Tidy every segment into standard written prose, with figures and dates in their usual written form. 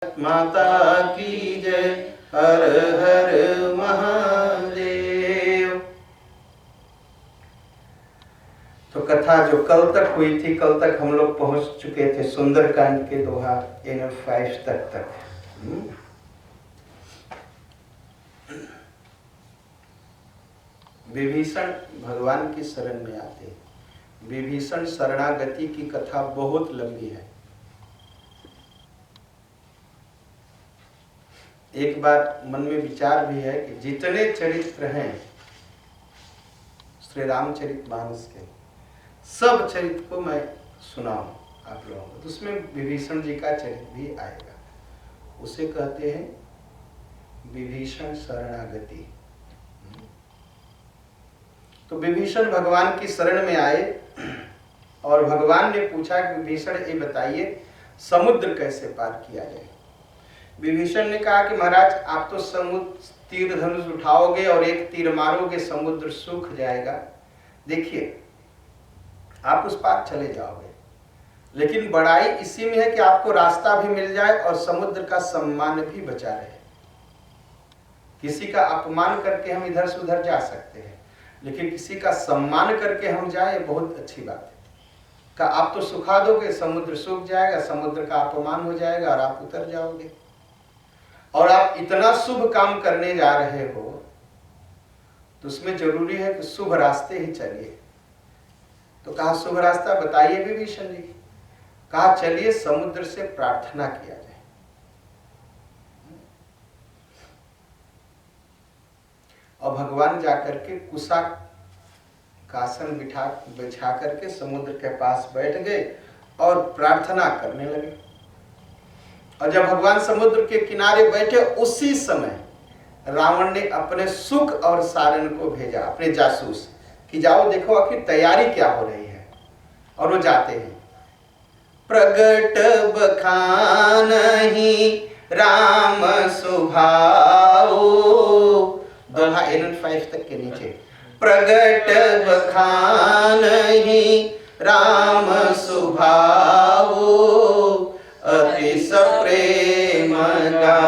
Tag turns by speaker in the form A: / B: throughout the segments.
A: माता की जय। हर हर महादेव। तो कथा जो कल तक हुई थी, कल तक हम लोग पहुंच चुके थे सुंदरकांड के दोहा एनफ 5 तक। विभीषण भगवान की शरण में आते। विभीषण शरणागति की कथा बहुत लंबी है। एक बात मन में विचार भी है कि जितने चरित्र हैं श्री रामचरितमानस के, सब चरित्र को मैं सुनाऊं आप लोगों को, तो उसमें विभीषण जी का चरित्र भी आएगा। उसे कहते हैं विभीषण शरणागति। तो विभीषण भगवान की शरण में आए और भगवान ने पूछा कि विभीषण ये बताइए समुद्र कैसे पार किया जाए। विभीषण ने कहा कि महाराज आप तो समुद्र तीर धनुष उठाओगे और एक तीर मारोगे, समुद्र सूख जाएगा। देखिए आप उस पार चले जाओगे, लेकिन बड़ाई इसी में है कि आपको रास्ता भी मिल जाए और समुद्र का सम्मान भी बचा रहे। किसी का अपमान करके हम इधर से उधर जा सकते हैं, लेकिन किसी का सम्मान करके हम जाए, बहुत अच्छी बात है। का आप तो सुखा दोगे, समुद्र सूख जाएगा, समुद्र का अपमान हो जाएगा और आप उतर जाओगे। और आप इतना शुभ काम करने जा रहे हो तो उसमें जरूरी है कि शुभ रास्ते ही चलिए। तो कहा शुभ रास्ता बताइए विभीषण जी। कहा चलिए समुद्र से प्रार्थना किया जाए। और भगवान जाकर के कुशा का आसन बिछा करके समुद्र के पास बैठ गए और प्रार्थना करने लगे। और जब भगवान समुद्र के किनारे बैठे, उसी समय रावण ने अपने सुख और सारण को भेजा, अपने जासूस, कि जाओ देखो आखिर तैयारी क्या हो रही है। और वो जाते हैं। प्रगट बखानहि राम सुभाओ, दोहा 5 तक के नीचे। प्रगट बखानहि राम सुभाओ, अति सप्रेम का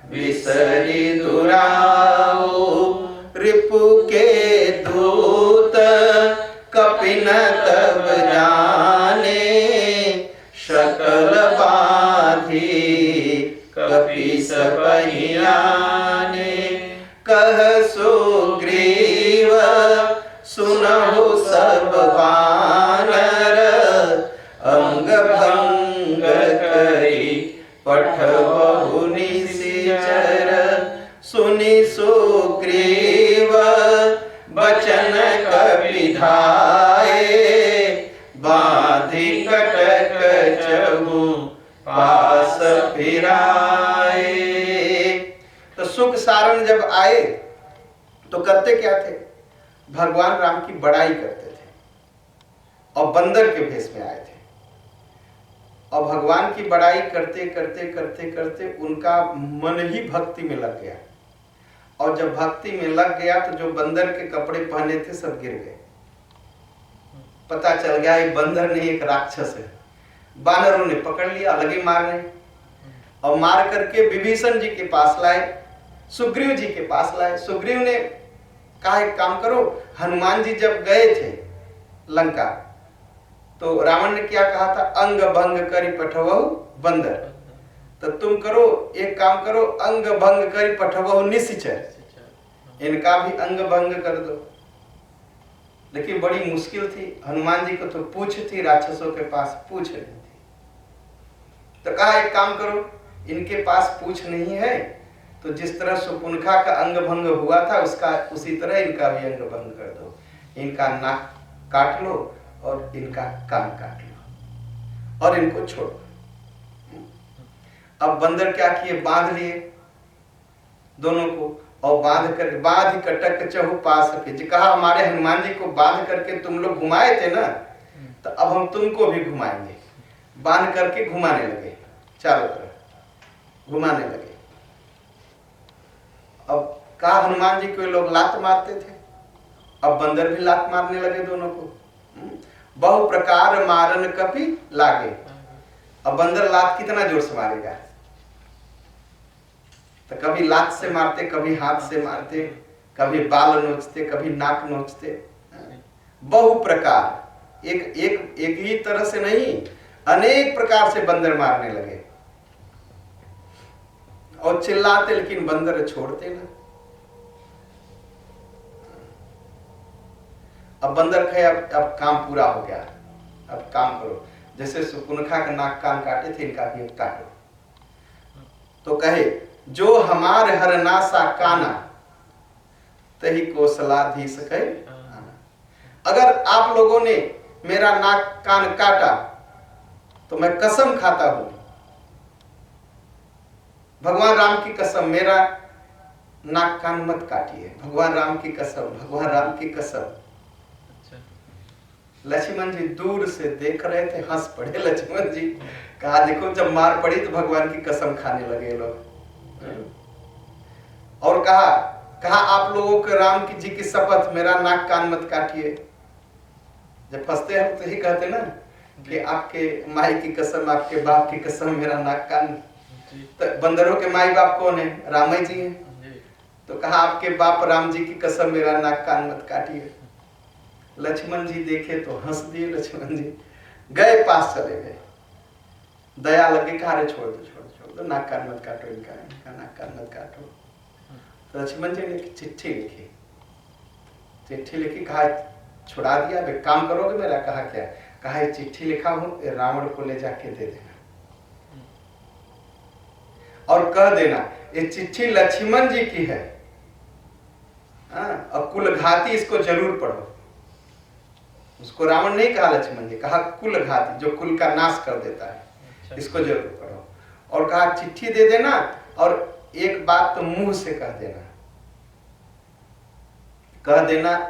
A: विसरि दुराओ, रिपु के दूत कपिन तब जाने, शकल बाधी कपि सपहियाने, कह सुग्रीव सुनहु सब वानर, अंग भंग करी पठबहु निशिचर, सुनि सुग्रीव बचन कपि धाये, बांधि कटक चहु पास फिराए। तो सुख सारण जब आए तो करते क्या थे? भगवान राम की बड़ाई करते थे और बंदर के भेष में आए थे। और भगवान की बड़ाई करते करते करते करते उनका मन ही भक्ति में लग गया। और जब भक्ति में लग गया तो जो बंदर के कपड़े पहने थे सब गिर गए। पता चल गया ये बंदर नहीं एक राक्षस है। बानरों ने पकड़ लिया, लगे मारने और मार करके विभीषण जी के पास लाए, सुग्रीव जी के पास लाए। सुग्रीव ने कहा एक काम करो, हनुमान जी जब गए थे लंका तो रावण ने क्या कहा था? अंग भंग करी पठबहु बंदर। तो तुम करो एक काम करो, अंग भंग करी पठबहु निशिचर, इनका भी अंग भंग कर दो। लेकिन बड़ी मुश्किल थी। हनुमान जी को तो पूछ थी, राक्षसों के पास पूछ नहीं थी। तो कहा एक काम करो, इनके पास पूछ नहीं है तो जिस तरह सुपुनखा का अंग भंग हुआ था उसका उसी तरह इनका भी अंग भंग कर दो। इनका नाक काट लो और इनका कान काट लो और इनको छोड़ो। अब बंदर क्या किए? बांध लिए दोनों को और बांध कटक चहु पास के। कहा हमारे हनुमान जी को बांध करके तुम लोग घुमाए थे ना, तो अब हम तुमको भी घुमाएंगे। बांध करके घुमाने लगे, चारों तरफ घुमाने लगे। अब कहा हनुमान जी को लोग लात मारते थे, अब बंदर भी लात मारने लगे दोनों को। बहु प्रकार मारन कपि लागे। अब बंदर लात कितना जोर से मारेगा? तो कभी लात से मारते, कभी हाथ से मारते, कभी बाल नोचते, कभी नाक नोचते, बहु प्रकार, एक ही तरह से नहीं, अनेक प्रकार से बंदर मारने लगे और चिल्लाते, लेकिन बंदर छोड़ते ना। अब बंदर कहे अब काम पूरा हो गया, अब काम करो। जैसे सुपुनखा का नाक कान काटे थे, इनका भी काटो। तो कहे जो हमार हरनासा काना तही कौशलाधीश कहे। अगर आप लोगों ने मेरा नाक कान काटा तो मैं कसम खाता हूं, भगवान राम की कसम, मेरा नाक कान मत काटिए, भगवान राम की कसम, भगवान राम की कसम। लक्ष्मण जी दूर से देख रहे थे, हंस पड़े लक्ष्मण जी। कहा देखो जब मार पड़ी तो भगवान की कसम खाने लगे लोग। और कहा आप लोगों के राम की जी की शपथ, मेरा नाक कान मत काटिए। जब फंसते हैं तो यही कहते ना कि आपके माई की कसम, आपके बाप की कसम, मेरा नाक कान। तो बंदरों के माई बाप कौन है? राम जी हैं। तो कहा आपके बाप राम जी की कसम, मेरा नाक कान मत काटिए। लक्ष्मण जी देखे तो हंस दिए। लक्ष्मण जी गए, पास चले गए, दया लगे, कहा अरे छोड़ दो, नाक कान मत काटो, इनका नाक कान मत काटो। तो लक्ष्मण जी ने चिट्ठी लिखी, कहा छुड़ा दिया, अब एक काम करोगे मेरा? कहा क्या? कहा ये चिट्ठी लिखा हूं, रावण को ले जाके दे देना और कह देना ये चिट्ठी लक्ष्मण जी की है, और कुलघाती, इसको जरूर पढ़ो। उसको रावण नहीं कहा लक्ष्मण जी, कहा कुलघाती, जो कुल का नाश कर देता है, इसको जरूर पढ़ो। और कहा चिट्ठी दे देना और एक बात तो मुंह से कह देना,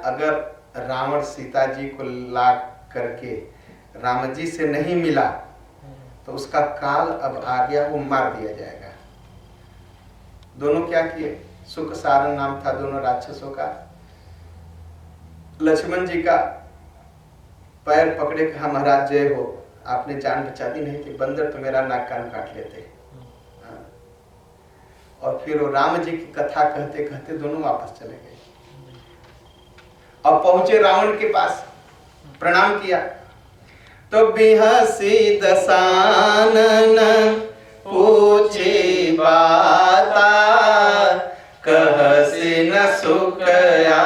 A: अगर रावण सीता जी को ला करके राम जी से नहीं मिला तो उसका काल अब आ गया, वो मार दिया जाएगा। दोनों क्या किए? सुख सारण नाम था दोनों राक्षसों का। लक्ष्मण जी का पैर पकड़े, कहा महाराज जय हो, आपने जान बचा दी, नहीं थी बंदर तो मेरा नाक कान काट लेते। और फिर वो राम जी की कथा कहते कहते दोनों वापस चले गए। अब पहुंचे रावण के पास, प्रणाम किया तो बिहसी दसानन पूछे बाता, कहसी न सुखया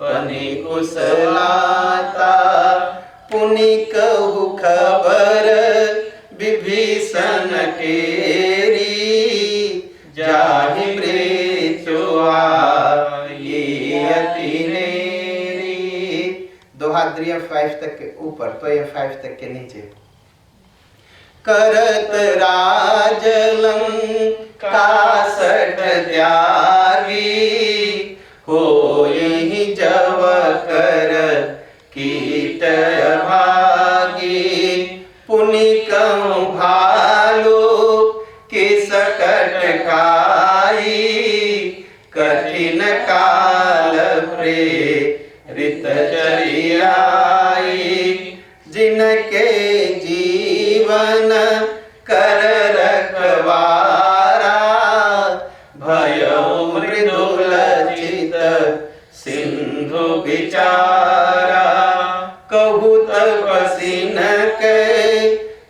A: पनि कुशलाता, पुनि कहु खबर विभीषण केरी, जाहि मृत्यु आई अति नेरी। दोहाद्रिया 5 तक के ऊपर, तो ये 5 तक के नीचे। करत राज लंका सठ त्यागी, होई जव कर कीट भागी, पुनि कहूँ भालू कि सकट खाई, कठिन काल प्रेरित चरियाई, जिनके जीवन कर रखवारा, भयउ मृदुल चित सिंधु विचारा, कहु तपसी न के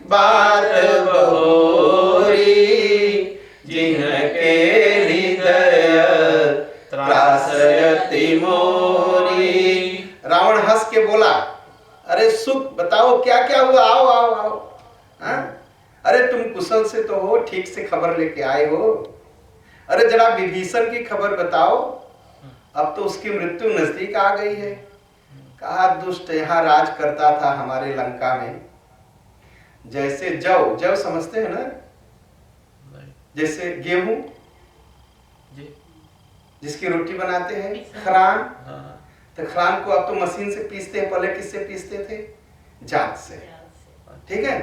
A: बात बहोरी, जिनके हृदय त्रासयति मोरी। रावण हंस के बोला, अरे सुख बताओ क्या क्या हुआ, आओ आओ आओ। अरे तुम कुशल से तो हो, ठीक से खबर लेके आए हो। अरे जरा विभीषण की खबर बताओ, अब तो उसकी मृत्यु नजदीक आ गई है। कहा दुष्ट यहाँ राज करता था हमारे लंका में, जैसे जव समझते हैं ना, जैसे गेहूं जिसकी रोटी बनाते हैं, खरान। तो खरान को अब तो मशीन से पीसते हैं, पहले किससे पीसते थे? जांत से। ठीक है,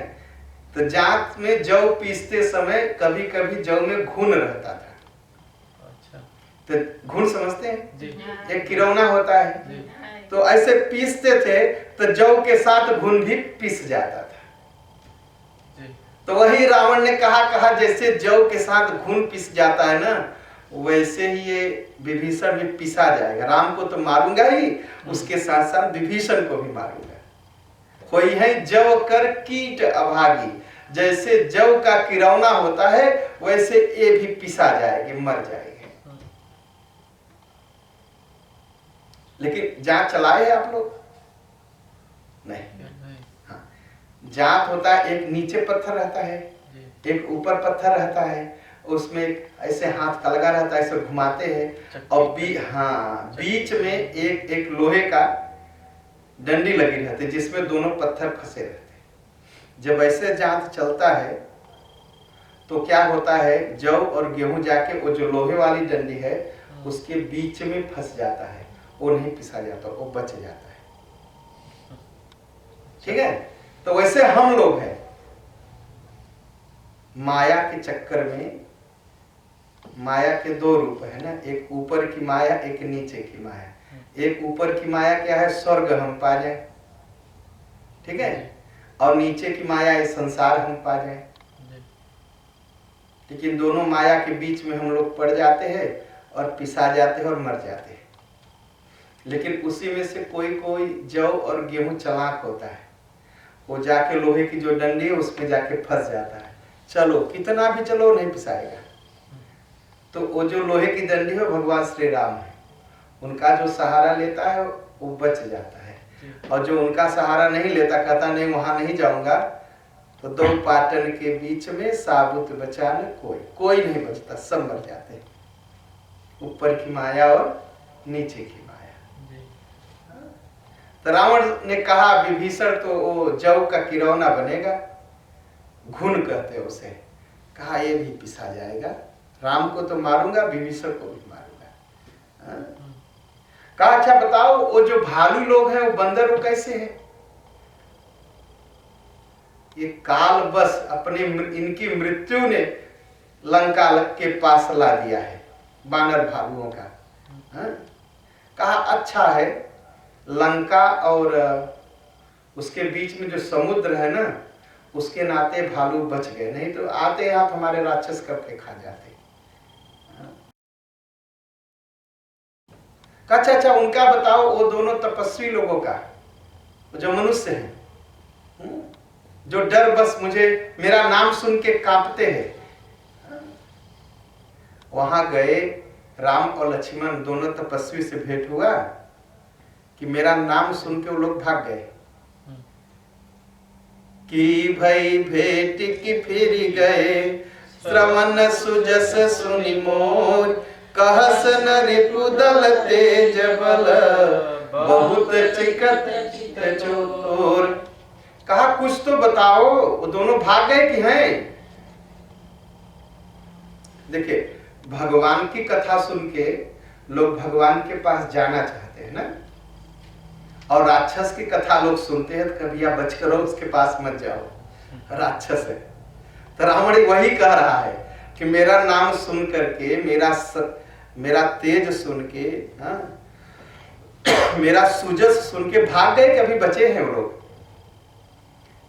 A: तो जांत में जौ पीसते समय कभी कभी जौ में घुन रहता था। तो घुन समझते हैं, एक किरौना होता है, तो ऐसे पीसते थे तो जौ के साथ घुन भी पीस जाता था। तो वही रावण ने कहा जैसे जौ के साथ घुन पिस जाता है ना, वैसे ही ये विभीषण भी पिसा जाएगा। राम को तो मारूंगा ही, उसके साथ साथ विभीषण को भी मारूंगा। कोई है जौ कर कीट अभागी, जैसे जौ का किरौना होता है वैसे ये भी पिसा जाएंगे, मर जाएंगे। लेकिन जांच चलाए आप लोग? नहीं। हाँ, जांच होता है, एक नीचे पत्थर रहता है, एक ऊपर पत्थर रहता है, उसमें ऐसे हाथ का लगा रहता है, ऐसे घुमाते हैं और बीच में एक लोहे का डंडी लगी रहती है जिसमें दोनों पत्थर फंसे रहते हैं। जब ऐसे जांच चलता है तो क्या होता है, जौ और गेहूं जाके वो जो लोहे वाली डंडी है उसके बीच में फंस जाता है, वो नहीं पिसा जाता, वो बच जाता है। ठीक है? तो वैसे हम लोग हैं, माया के चक्कर में। माया के दो रूप है ना, एक ऊपर की माया, एक नीचे की माया। एक ऊपर की माया क्या है, स्वर्ग हम पा जाए, ठीक है, और नीचे की माया ये संसार हम पा जाए। लेकिन दोनों माया के बीच में हम लोग पड़ जाते हैं और पिसा जाते हैं और मर जाते हैं। लेकिन उसी में से कोई कोई जौ और गेहूं चालाक होता है, वो जाके लोहे की जो डंडी है उसमें जाके फंस जाता है। चलो कितना भी चलो नहीं पिसाएगा। तो वो जो लोहे की डंडी है भगवान श्री राम है, उनका जो सहारा लेता है वो बच जाता है, और जो उनका सहारा नहीं लेता, कहता नहीं वहां नहीं जाऊंगा, तो दो पाटन के बीच में साबुत बचा न कोई नहीं बचता, सब मर जाते हैं। ऊपर की माया और नीचे की माया। तो रावण ने कहा विभीषण तो वो जौ का किरौना बनेगा, घुन कहते हैं उसे। कहा ये भी पिसा जाएगा, राम को तो मारूंगा, विभीषण को भी मारूंगा। कहा अच्छा बताओ, वो जो भालू लोग हैं, वो बंदर, वो कैसे हैं? ये काल बस अपने इनकी मृत्यु ने लंका के पास ला दिया है बानर भालुओं का। कहा अच्छा है, लंका और उसके बीच में जो समुद्र है ना, उसके नाते भालू बच गए, नहीं तो आते आप हमारे राक्षस करके खा जाते। अच्छा अच्छा उनका बताओ, वो दोनों तपस्वी लोगों का, जो मनुष्य हैं, जो डर बस मुझे मेरा नाम सुन के कांपते हैं। वहां गए राम और लक्ष्मण दोनों तपस्वी से भेंट हुआ कि मेरा नाम सुन के वो लोग भाग गए कि भई भेंट की फिर गए, श्रवण सुजस सुनि मोर, कहस न रिपुदल तेज बल, बहुत चिकत चोर। कहा कुछ तो बताओ, वो दोनों भाग गए कि हैं? देखिए, भगवान की कथा सुन के लोग भगवान के पास जाना चाहते हैं ना, और राक्षस की कथा लोग सुनते हैं तो कभी आप बच करो, उसके पास मत जाओ, राक्षस है। तो रावण वही कह रहा है कि मेरा नाम सुन करके, मेरा तेज सुन के, मेरा सुजस सुन के भाग गए, कभी बचे हैं वो लोग।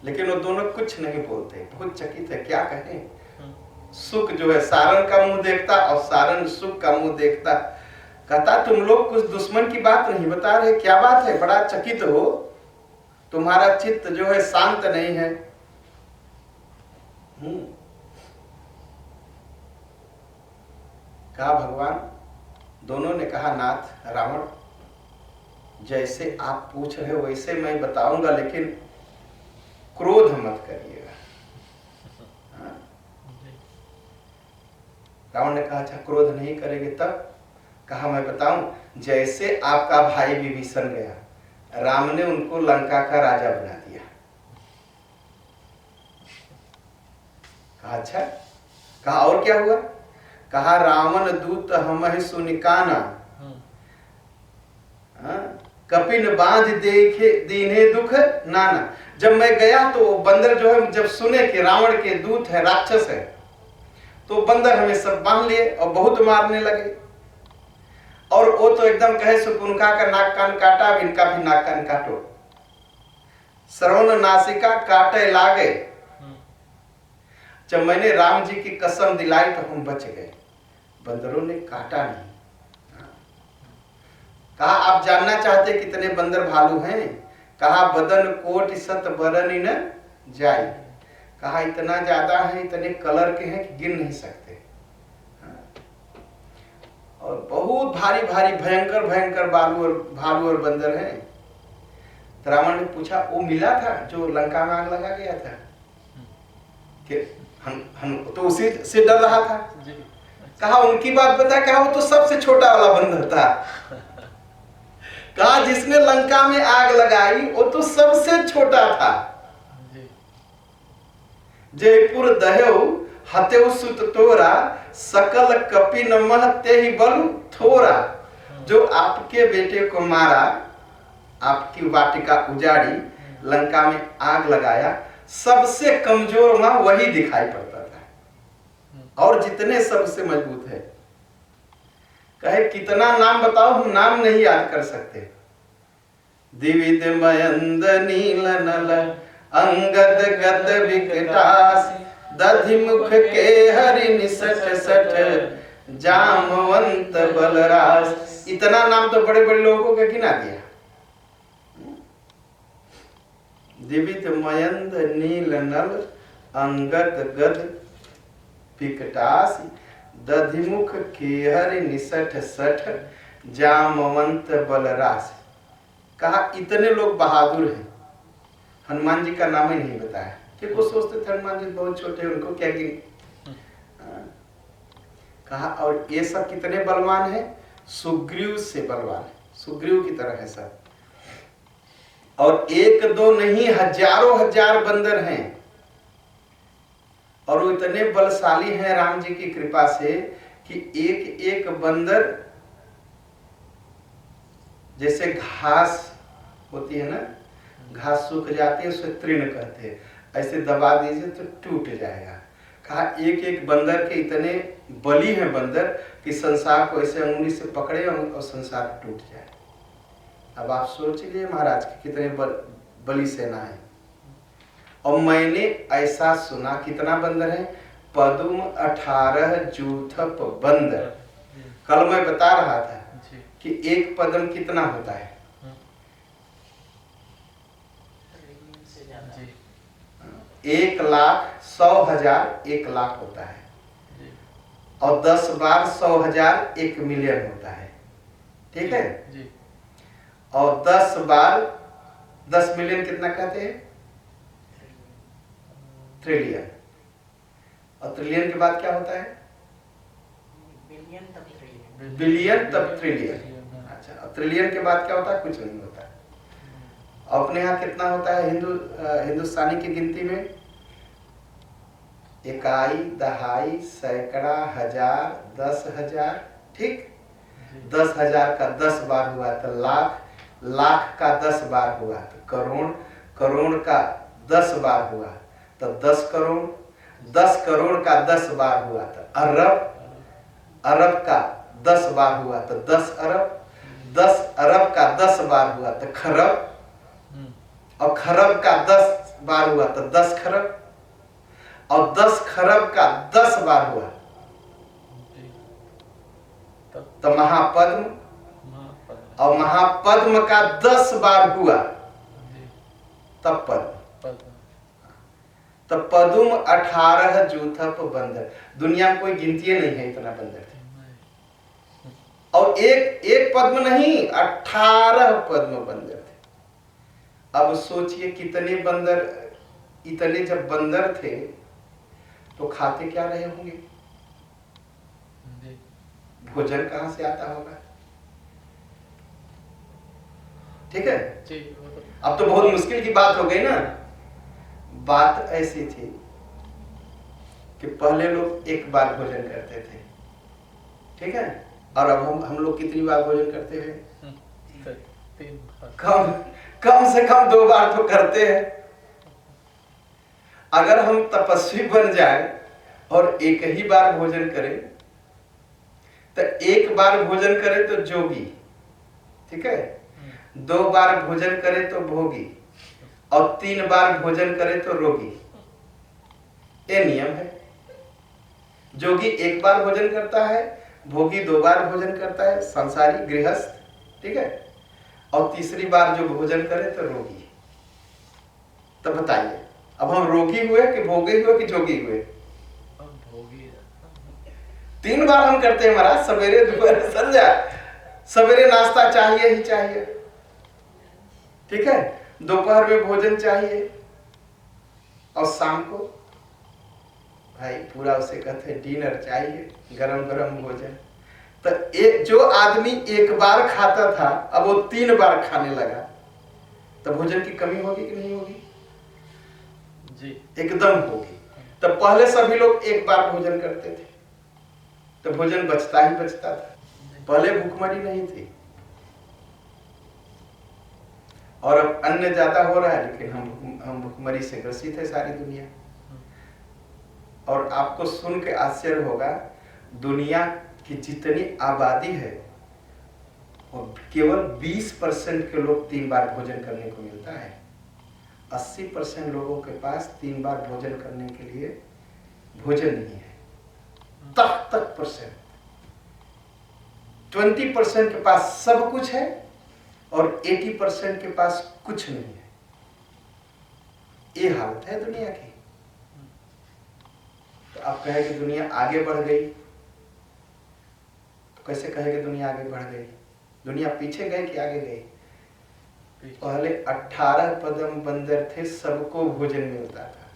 A: लेकिन वो दोनों कुछ नहीं बोलते, बहुत चकित है, क्या कहें। सुख जो है सारण का मुंह देखता और सारण सुख का मुंह देखता। कहता तुम लोग कुछ दुश्मन की बात नहीं बता रहे, क्या बात है, बड़ा चकित हो, तुम्हारा चित्त जो है शांत नहीं है। कहा भगवान, दोनों ने कहा नाथ रावण, जैसे आप पूछ रहे हो वैसे मैं बताऊंगा, लेकिन क्रोध मत करिएगा। रावण ने कहा अच्छा क्रोध नहीं करेंगे तब? कहा मैं बताऊं, जैसे आपका भाई विभीषण गया, राम ने उनको लंका का राजा बना दिया। कहा अच्छा, कहा और क्या हुआ? कहा रावण दूत हम सुनिकाना, कपिन बांध देखे दीने दुख नाना। जब मैं गया तो बंदर जो है, जब सुने कि रावण के दूत है, राक्षस है, तो बंदर हमें सब बांध लिए और बहुत मारने लगे। और वो तो एकदम कहे सुकुनका का नाक कान काटा, अब इनका भी नाक कान काटो। श्रवण नासिका काटे लागे, जब मैंने राम जी की कसम दिलाई तो हम बच गए, बंदरों ने काटा नहीं। कहा आप जानना चाहते कितने बंदर भालू हैं? कहा बदन कोटि सत बरन न जाई। कहा इतना ज्यादा है, इतने कलर के हैं कि गिन नहीं सकते। और बहुत भारी भारी भयंकर भयंकर भालू और बंदर हैं। तो रावण ने पूछा वो मिला था जो लंका में आग लगा गया था? कि हम तो उसी से डर रहा था। कहा उनकी बात बता। कहा वो तो सबसे छोटा वाला बंदर था। कहा जिसने लंका में आग लगाई वो तो सबसे छोटा था। जयपुर दहेउ हतेउ सुत तोरा, सकल कपि न महते ही बलु थोरा। जो आपके बेटे को मारा, आपकी वाटिका उजाड़ी, लंका में आग लगाया, सबसे कमजोर वहां वही दिखाई पड़ता था, और जितने सबसे मजबूत है। कहे कितना नाम बताओ, हम नाम नहीं याद कर सकते। दिविद मयंद नील नल अंगद गद विकटास, दधिमुख के हरि निसट सठ, जामवंत बलरास। इतना नाम तो बड़े बड़े लोगों का गिना दिया। दिविद मयंद नील नल अंगद गद विकटास, दधिमुख केहर निसठ सठ, जामवंत बलरास। कहा इतने लोग बहादुर हैं। हनुमान जी का नाम ही नहीं बताया कि वो सोचते थे हनुमान जी बहुत छोटे हैं, उनको क्या गिन। कहा और ये सब कितने बलवान हैं? सुग्रीव से बलवान है, सुग्रीव की तरह है सब। और एक दो नहीं, हजारों हजार बंदर हैं, और वो इतने बलशाली हैं राम जी की कृपा से कि एक एक बंदर जैसे घास होती है ना, घास सूख जाती है उसे तृण कहते हैं, ऐसे दबा दीजिए तो टूट जाएगा। कहा एक एक बंदर के इतने बली हैं बंदर कि संसार को ऐसे अंगुली से पकड़े और संसार टूट जाए। अब आप सोच लीजिए महाराज की कितने बली सेना है। और मैंने ऐसा सुना, कितना बंदर है? पदुम 18 जूथप बंदर। कल मैं बता रहा था कि एक पदम कितना होता है? 1,100,000 1 लाख होता है, और 10 बार 100,000 1 मिलियन होता है। ठीक है जी। और 10 बार 10 मिलियन कितना कहते हैं? ट्रिलियन। और ट्रिलियन के बाद क्या होता है? बिलियन तब ट्रिलियन। अच्छा, और ट्रिलियन के बाद क्या होता है? कुछ नहीं होता। अपने यहाँ कितना होता है हिंदुस्तानी की गिनती में? इकाई, दहाई, सैकड़ा, हजार, 10,000। ठीक, 10,000 का 10 बार हुआ तो लाख, लाख का 10 बार हुआ तो करोड़, करोड़ का 10 बार हुआ तो 10 करोड़, 10 करोड़ का 10 बार हुआ तो अरब, अरब का 10 बार हुआ तो 10 अरब, 10 अरब का 10 बार हुआ तो खरब, और खरब का 10 बार हुआ तो 10 खरब, और 10 खरब का 10 बार हुआ तो महापद्म, और महापद्म का 10 बार हुआ तब पद्म। तो पदुम 18 जूथप बंदर। दुनिया में कोई गिनती नहीं है, इतना बंदर थे। और एक पद्म नहीं, 18 पद्म बंदर थे। अब सोचिए कितने बंदर, इतने जब बंदर थे तो खाते क्या रहे होंगे? भोजन कहां से आता होगा? ठीक है, अब तो बहुत मुश्किल की बात हो गई ना। बात ऐसी थी कि पहले लोग एक बार भोजन करते थे, ठीक है, और अब हम लोग कितनी बार भोजन करते हैं? कम से कम 2 बार तो करते हैं। अगर हम तपस्वी बन जाए और एक ही बार भोजन करें तो एक बार भोजन करें तो जोगी, ठीक है, 2 बार भोजन करें तो भोगी, और 3 बार भोजन करें तो रोगी। ये नियम है। जोगी एक बार भोजन करता है, भोगी 2 बार भोजन करता है, संसारी गृहस्थ, ठीक है, और तीसरी बार जो भोजन करे तो रोगी। तो बताइए अब हम रोगी हुए कि भोगी हुए कि जोगी हुए? 3 बार हम करते हैं महाराज, सवेरे दोपहर संध्या। सवेरे नाश्ता चाहिए ही चाहिए, ठीक है, दोपहर में भोजन चाहिए, और शाम को भाई पूरा उसे कहते हैं डिनर चाहिए, गरम गरम भोजन। तो एक जो आदमी 1 बार खाता था अब वो 3 बार खाने लगा, तो भोजन की कमी होगी कि नहीं होगी? जी एकदम होगी। तो पहले सभी लोग 1 बार भोजन करते थे तो भोजन बचता ही बचता था, पहले भूखमरी नहीं थी। और अब अन्न ज्यादा हो रहा है लेकिन हम भूखमरी से ग्रसित है सारी दुनिया। और आपको सुन के आश्चर्य होगा, दुनिया की जितनी आबादी है और केवल 20% के लोग 3 बार भोजन करने को मिलता है। 80% लोगों के पास 3 बार भोजन करने के लिए भोजन नहीं है। तक परसेंट 20% के पास सब कुछ है और 80% के पास कुछ नहीं है। ये हालत है दुनिया की। तो आप कहे कि दुनिया आगे बढ़ गई, तो कैसे कहे कि दुनिया आगे बढ़ गई? दुनिया पीछे गई कि आगे गई? पहले 18 पदम बंदर थे, सबको भोजन मिलता था।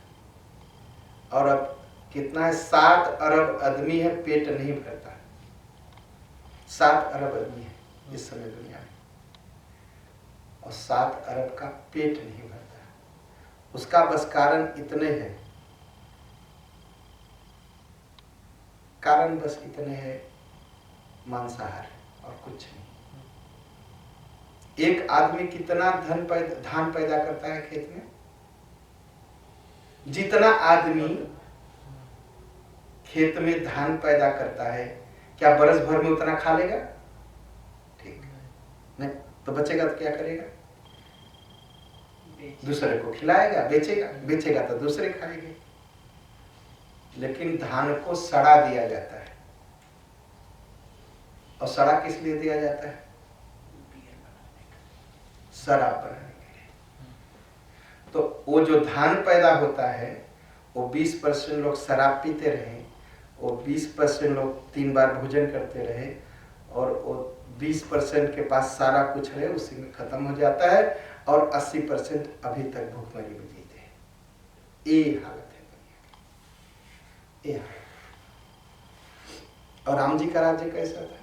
A: और अब कितना है? 7 अरब आदमी है, पेट नहीं भरता। 7 अरब आदमी है इस समय दुनिया में, और 7 अरब का पेट नहीं भरता। उसका बस कारण इतने हैं, कारण बस इतने हैं, मांसाहार और कुछ नहीं। एक आदमी कितना धान पैदा करता है खेत में? जितना आदमी खेत में धान पैदा करता है, क्या बरस भर में उतना खा लेगा? ठीक नहीं, तो बचेगा तो क्या करेगा? दूसरे को खिलाएगा, बेचेगा, बेचेगा तो दूसरे खाएंगे। लेकिन धान को सड़ा दिया जाता है, और सड़ा किस लिए दिया जाता है? शराब बनाने के लिए। तो वो जो धान पैदा होता है वो 20% लोग शराब पीते रहे, वो 20% लोग 3 बार भोजन करते रहे, और वो 20% के पास सारा कुछ है, उसी में खत्म हो जाता है, और 80% अभी तक भूखमरी में जीते हैं। ये हालत है दुनिया की। और राम जी का राज्य कैसा था?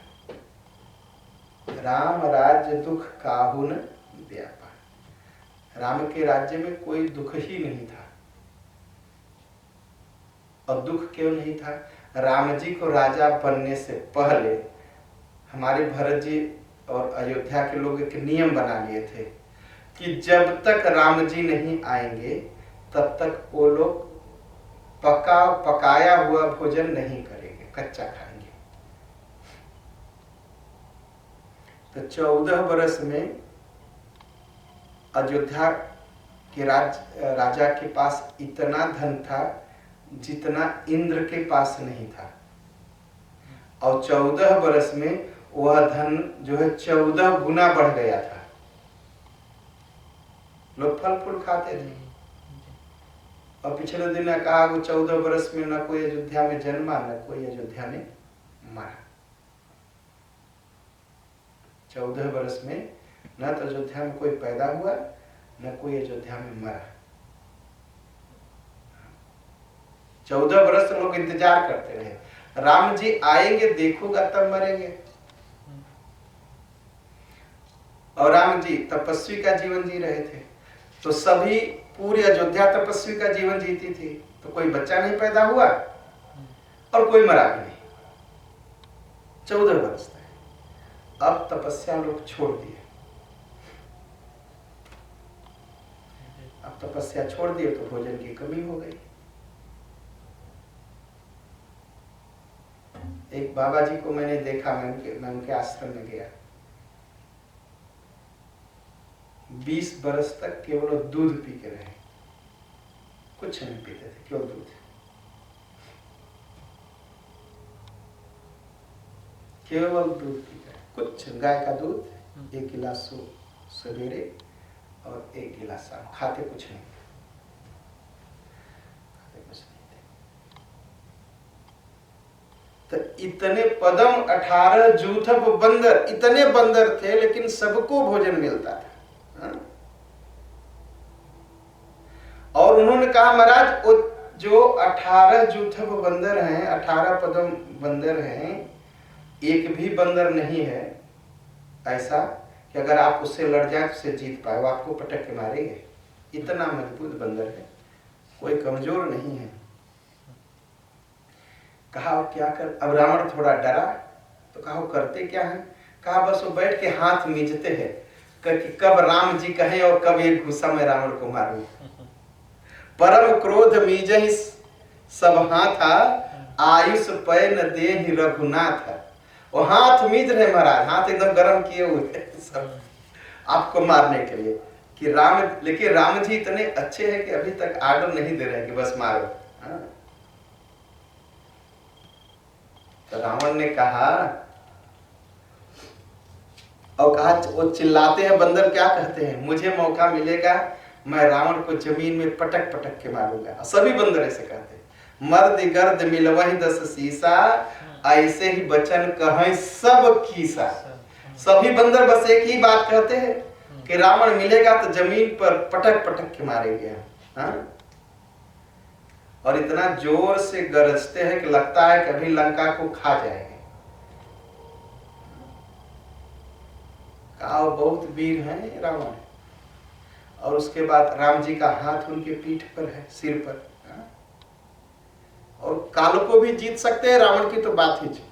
A: राम राज्य दुख काहुन व्यापा। राम के राज्य में कोई दुख ही नहीं था। और दुख क्यों नहीं था? राम जी को राजा बनने से पहले हमारे भरत जी और अयोध्या के लोग एक नियम बना लिए थे कि जब तक राम जी नहीं आएंगे तब तक वो लोग पकाया हुआ भोजन नहीं करेंगे, कच्चा खाएंगे। तो 14 वर्ष में अयोध्या के राजा के पास इतना धन था जितना इंद्र के पास नहीं था, और 14 वर्ष में वह धन जो है 14 गुना बढ़ गया था। लोग फल फूल खाते थे। और पिछले दिन ने कहा वो 14 वर्ष में न कोई अयोध्या में जन्मा, न कोई अयोध्या में मरा। 14 वर्ष में न तो अयोध्या में कोई पैदा हुआ, न कोई अयोध्या में मरा। 14 वर्ष लोग इंतजार करते रहे, राम जी आएंगे देखूंगा तब मरेंगे। और राम जी तपस्वी का जीवन जी रहे थे, तो सभी पूरी अयोध्या तपस्वी का जीवन जीती थी, तो कोई बच्चा नहीं पैदा हुआ और कोई मरा भी नहीं। 14 वर्ष तक। अब तपस्या लोग छोड़ दिए, अब तपस्या छोड़ दिए तो भोजन की कमी हो गई। एक बाबा जी को मैंने देखा, मैं उनके आश्रम में गया। 20 बरस तक केवल दूध पी के रहे, कुछ नहीं पीते थे, केवल दूध। केवल दूध पी रहे, कुछ गाय का दूध 1 गिलास सवेरे और 1 गिलास शाम, खाते कुछ नहीं, खाते कुछ नहीं थे। तो इतने पदम 18 जूथप बंदर, इतने बंदर थे लेकिन सबको भोजन मिलता था। और उन्होंने कहा महाराज वो जो 18 जूथप बंदर हैं, 18 पदम बंदर हैं, एक भी बंदर नहीं है ऐसा कि अगर आप उससे लड़ जाए तो उसे जीत पाए, वो आपको पटक के मारेंगे, इतना मजबूत बंदर है, कोई कमजोर नहीं है। कहा क्या कर, अब रावण थोड़ा डरा तो कहा वो करते क्या है, कहा बस वो बैठ के हाथ मीचते हैं कि कब राम जी कहें और कब एक गुस्सा में रावण को मारूं। परम क्रोध मीजहि सब हाथा, आयुष पै न देहि रघुनाथ। वो हाथ मीज रहे महाराज, हाथ एकदम गर्म किए हुए सब आपको मारने के लिए कि राम, लेकिन राम जी इतने अच्छे हैं कि अभी तक आर्डर नहीं दे रहे कि बस मारो। तो रावण ने कहा, और कहा वो चिल्लाते हैं बंदर, क्या कहते हैं, मुझे मौका मिलेगा मैं रावण को जमीन में पटक पटक के मारूंगा। सभी बंदर ऐसे कहते हैं, मर्द गर्द मिलवहि 10 सीसा, ऐसे ही बचन कहें सब कीसा। सभी बंदर बस एक ही बात कहते हैं कि रावण मिलेगा तो जमीन पर पटक पटक के मारेंगे। और इतना जोर से गरजते हैं कि लगता है कि अभी लंका को खा जाएंगे। कहा बहुत वीर हैं रावण। और उसके बाद राम जी का हाथ उनके पीठ पर है, सिर पर। और काल को भी जीत सकते हैं, रावण की तो बात ही थी।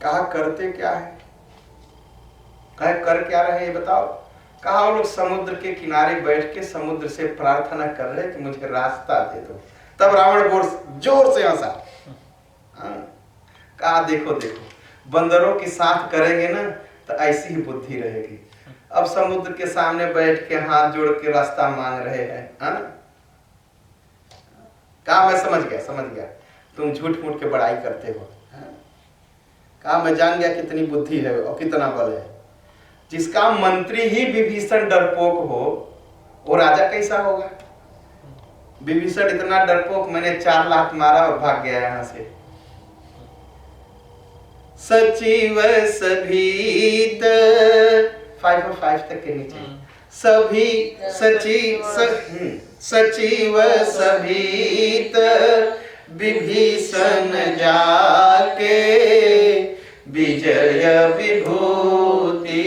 A: कहा करते क्या है, कहा कर क्या रहे ये बताओ। कहा वो लोग समुद्र के किनारे बैठ के समुद्र से प्रार्थना कर रहे कि मुझे रास्ता दे दो। तब रावण जोर से हंसा। कहा देखो देखो, बंदरों की साथ करेंगे ना तो ऐसी ही बुद्धि रहेगी। अब समुद्र के सामने बैठ के हाथ जोड़ के रास्ता मांग रहे हैं। कहा मैं समझ गया तुम झूठ मूठ के बड़ाई करते हो। कहा मैं जान गया कितनी बुद्धि है और कितना बल है। जिसका मंत्री ही विभीषण डरपोक हो, वो राजा कैसा होगा। विभीषण इतना डरपोक, मैंने 4 लाख मारा और भाग गया यहां से। सचिव सभीत 5 तक के नीचे सभी सचिव सभीत विभीषण जाके विजय विभूति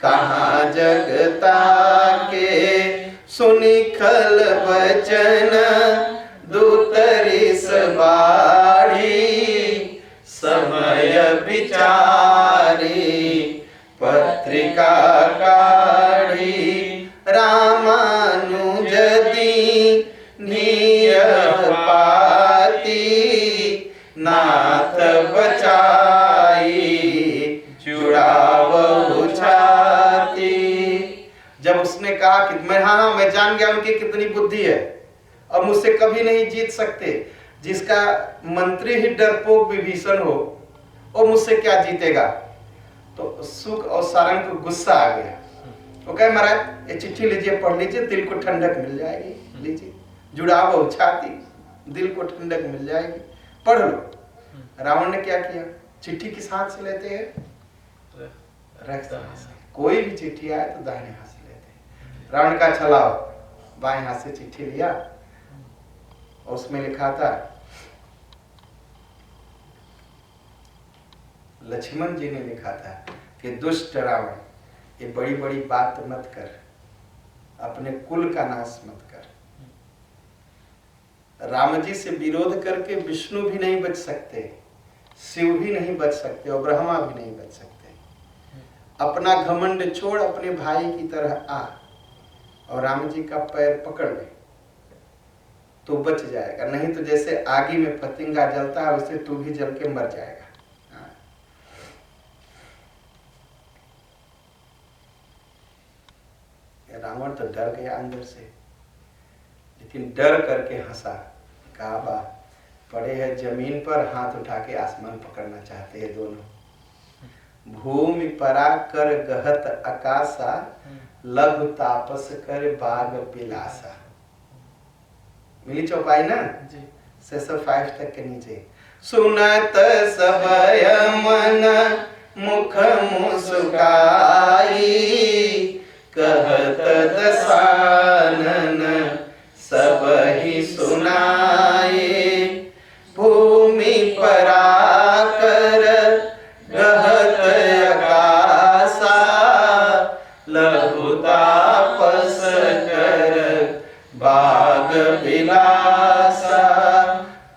A: कहाँ जगता के सुनि खल वचन दूतरिस बाढ़ी समय विचारी पत्रिका काढ़ी रामानुजदी नियत पाती नाथ बचाई जुड़ावहु छाती। जब उसने कहा कि मैं जान गया उनकी कितनी बुद्धि है और मुझसे कभी नहीं जीत सकते, जिसका मंत्री ही डरपोक विभीषण हो वो मुझसे क्या जीतेगा। तो सुख और सारंग को गुस्सा आ गया। वो कहे महाराज ये चिट्ठी लीजिए, पढ़ लीजिए, दिल को ठंडक मिल जाएगी, लीजिए, जुड़ाव छाती, दिल को ठंडक मिल जाएगी, पढ़ लो। रावण ने क्या किया, चिट्ठी किस हाथ से लेते हैं, कोई भी चिट्ठी आए तो दाहिने हाथ से लेते हैं। रावण का चलाओ, बाएं हाथ से चिट्ठी लिया और उसमें लिखा था, लक्ष्मण जी ने लिखा था कि दुष्ट रावण, ये बड़ी बड़ी बात मत कर, अपने कुल का नाश मत कर। राम जी से विरोध करके विष्णु भी नहीं बच सकते, शिव भी नहीं बच सकते और ब्रह्मा भी नहीं बच सकते। अपना घमंड छोड़, अपने भाई की तरह आ और राम जी का पैर पकड़ ले तो बच जाएगा, नहीं तो जैसे आगी में पतंगा जलता है वैसे तू भी जल के मर जाएगा। रावण तो डर गया अंदर से, लेकिन डर करके हंसा, कहा बा पड़े हैं जमीन पर, हाथ उठा के आसमान पकड़ना चाहते हैं दोनों। भूमि परा कर गहत आकाशा, लघु तापस कर बाग बिलासा। मिली चौपाई ना जी, सेशन 5 तक के नीचे। सुनत सबय मन मुख मुस्काई, कहत दसानन सब ही सुनाए। भूमि पराकर गहत आकाशा, लघु तापस कर बाग बिलासा।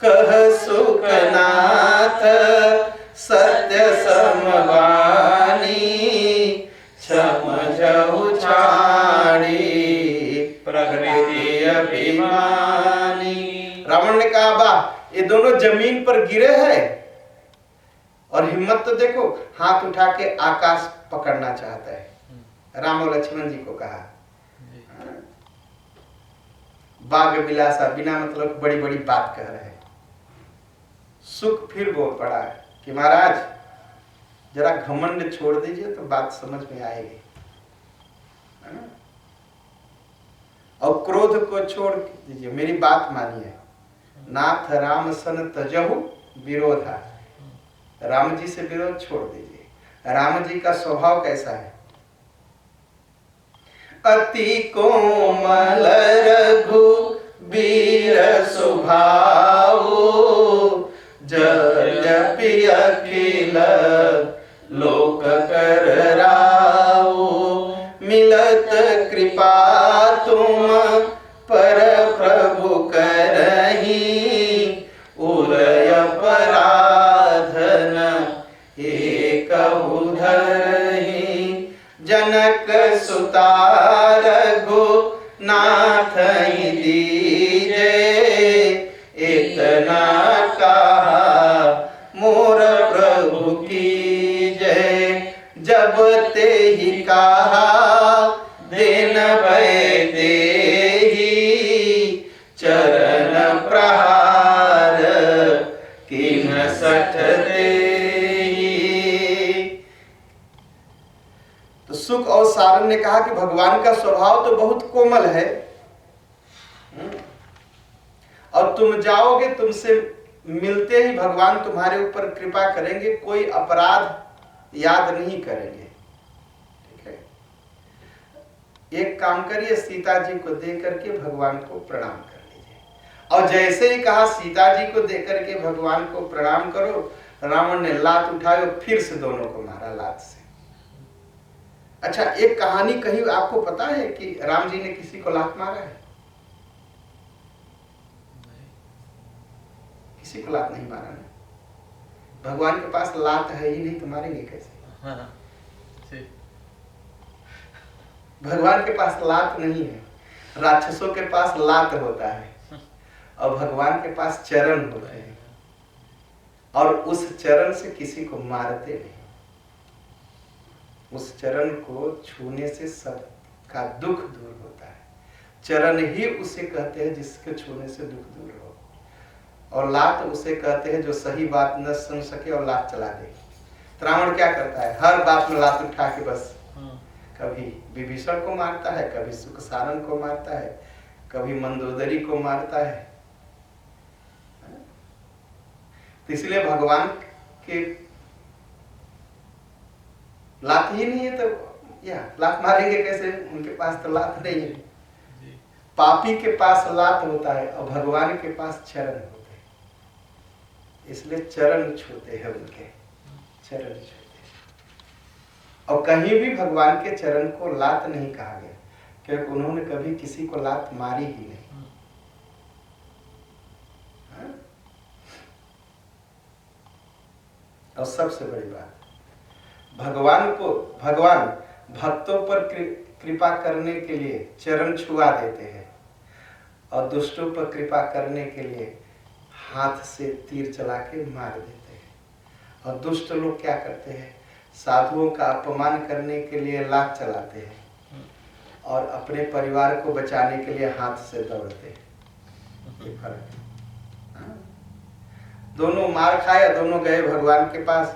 A: कह सुखनाथ सत्य समवानी, क्षम जहु छाड़ी प्रकृति अभिमानी। रावण ने कहा वाह, ये दोनों जमीन पर गिरे हैं और हिम्मत तो देखो, हाथ उठा के आकाश पकड़ना चाहता है। राम और लक्ष्मण जी को कहा बाग बिलासा, बिना मतलब बड़ी बड़ी बात कह रहे हैं। सुख फिर बोल पड़ा है कि महाराज जरा घमंड छोड़ दीजिए तो बात समझ में आएगी, और क्रोध को छोड़ दीजिए, मेरी बात मानिए। नाथ राम सन तजहु विरोधा, राम जी से विरोध छोड़ दीजिए। राम जी का स्वभाव कैसा है? अति कोमल रघुबीर स्वभाव, जद्यपि अखिल लोक कर राव। मिलत कृपा तुम पर प्रभु करही, उरय पराधन एक धरही। जनक सुता रघुनाथ दीजे, इतना कहा मोर प्रभु की जय। जब ते ही कहा देन भय देही, चरण प्रहार किन सठ देही। तो सुख और सारंग ने कहा कि भगवान का स्वभाव तो बहुत कोमल है, और तुम जाओगे, तुमसे मिलते ही भगवान तुम्हारे ऊपर कृपा करेंगे, कोई अपराध याद नहीं करेंगे। ठीक है, एक काम करिए, सीता जी को दे करके भगवान को प्रणाम कर लीजिए। और जैसे ही कहा सीता जी को दे करके भगवान को प्रणाम करो, रावण ने लात उठाई और फिर से दोनों को मारा लात से। अच्छा, एक कहानी कही, आपको पता है कि राम जी ने किसी को लात मारा है? किसी को लात नहीं मारा ना। भगवान के पास लात है ही नहीं तो मारेंगे कैसे? भगवान के पास लात नहीं है, राक्षसों के पास लात होता है, और भगवान के पास चरण होते हैं, और उस चरण से किसी को मारते नहीं। उस चरण को छूने से सबका दुख दूर होता है। चरण ही उसे कहते हैं जिसके छूने से दुख दूर हो, और लात उसे कहते हैं जो सही बात न सुन सके और लात चला दे। रावण क्या करता है? हर बात में लात उठा के बस कभी विभीषण को मारता है, कभी सुख सारंग को मारता है, कभी मंदोदरी को मारता है। तो इसलिए भगवान के लात ही नहीं है तो या लात मारेंगे कैसे? उनके पास तो लात नहीं है। पापी के पास लात होता है और भगवान के पास चरण होते हैं, इसलिए चरण छूते हैं, उनके चरण छूते हैं। और कहीं भी भगवान के चरण को लात नहीं कहा गया, क्योंकि उन्होंने कभी किसी को लात मारी ही नहीं। और सबसे बड़ी बात, भगवान भक्तों पर कृपा करने के लिए चरण छुआ देते हैं, और दुष्टों पर कृपा करने के लिए हाथ से तीर चला के मार देते हैं। और दुष्ट लोग क्या करते हैं? साधुओं का अपमान करने के लिए लात चलाते हैं, और अपने परिवार को बचाने के लिए हाथ से दौड़ते हैं। ये फर्क है। दोनों मार खाया, दोनों गए भगवान के पास,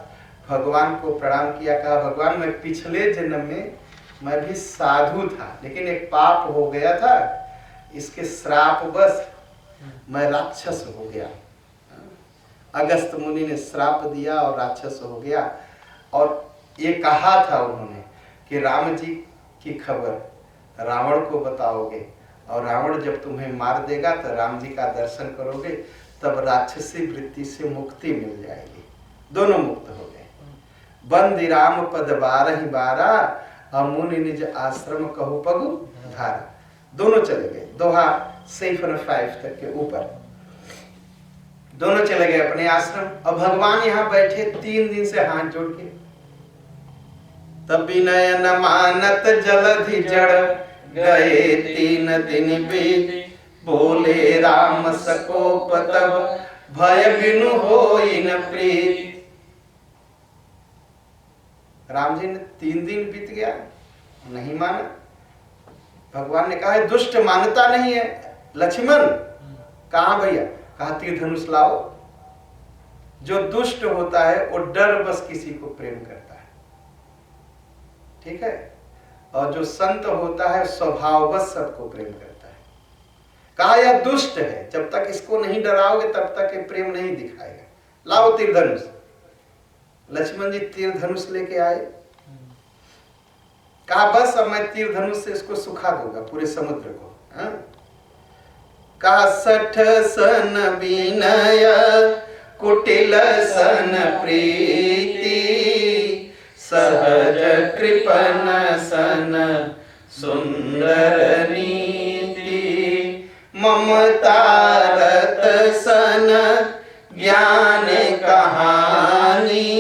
A: भगवान को प्रणाम किया, कहा भगवान मैं पिछले जन्म में मैं भी साधु था, लेकिन एक पाप हो गया था, इसके श्राप बस मैं राक्षस हो गया। अगस्त मुनि ने श्राप दिया और राक्षस हो गया। और ये कहा था उन्होंने कि राम जी की खबर रावण को बताओगे, और रावण जब तुम्हें मार देगा तो राम जी का दर्शन करोगे, तब राक्षसी वृत्ति से मुक्ति मिल जाएगी। दोनों मुक्त हो गए। बंदी राम पद 12 अमुनि निज आश्रम कहु पगु धारा। दोनों चले गए, दोहा 7.5 तक के ऊपर दोनों चले गए अपने आश्रम। और भगवान यहाँ बैठे 3 दिन से हाथ जोड़ के। तब विनय न मानत जलधि जड़ गए 3 दिन बीत, बोले राम सकोप तब भय बिनु होई न प्रीत। राम जी ने 3 दिन बीत गया, नहीं माना। भगवान ने कहा है दुष्ट मानता नहीं है। लक्ष्मण कहाँ भैया? कहा तीर धनुष लाओ। जो दुष्ट होता है वो डर बस किसी को प्रेम करता है, ठीक है, और जो संत होता है स्वभाव बस सबको प्रेम करता है। कहा यह दुष्ट है, जब तक इसको नहीं डराओगे तब तक ये प्रेम नहीं दिखाएगा। लाओ तीर धनुष। लक्ष्मण जी तीर धनुष लेके आए। कहा बस अब मैं तीर धनुष से इसको सुखा दूंगा पूरे समुद्र को। कहा 60 सन विनय कुटिल सन प्रीति, सहज कृपन सन सुंदर नीति, ममता रत सन ज्ञान कहानी,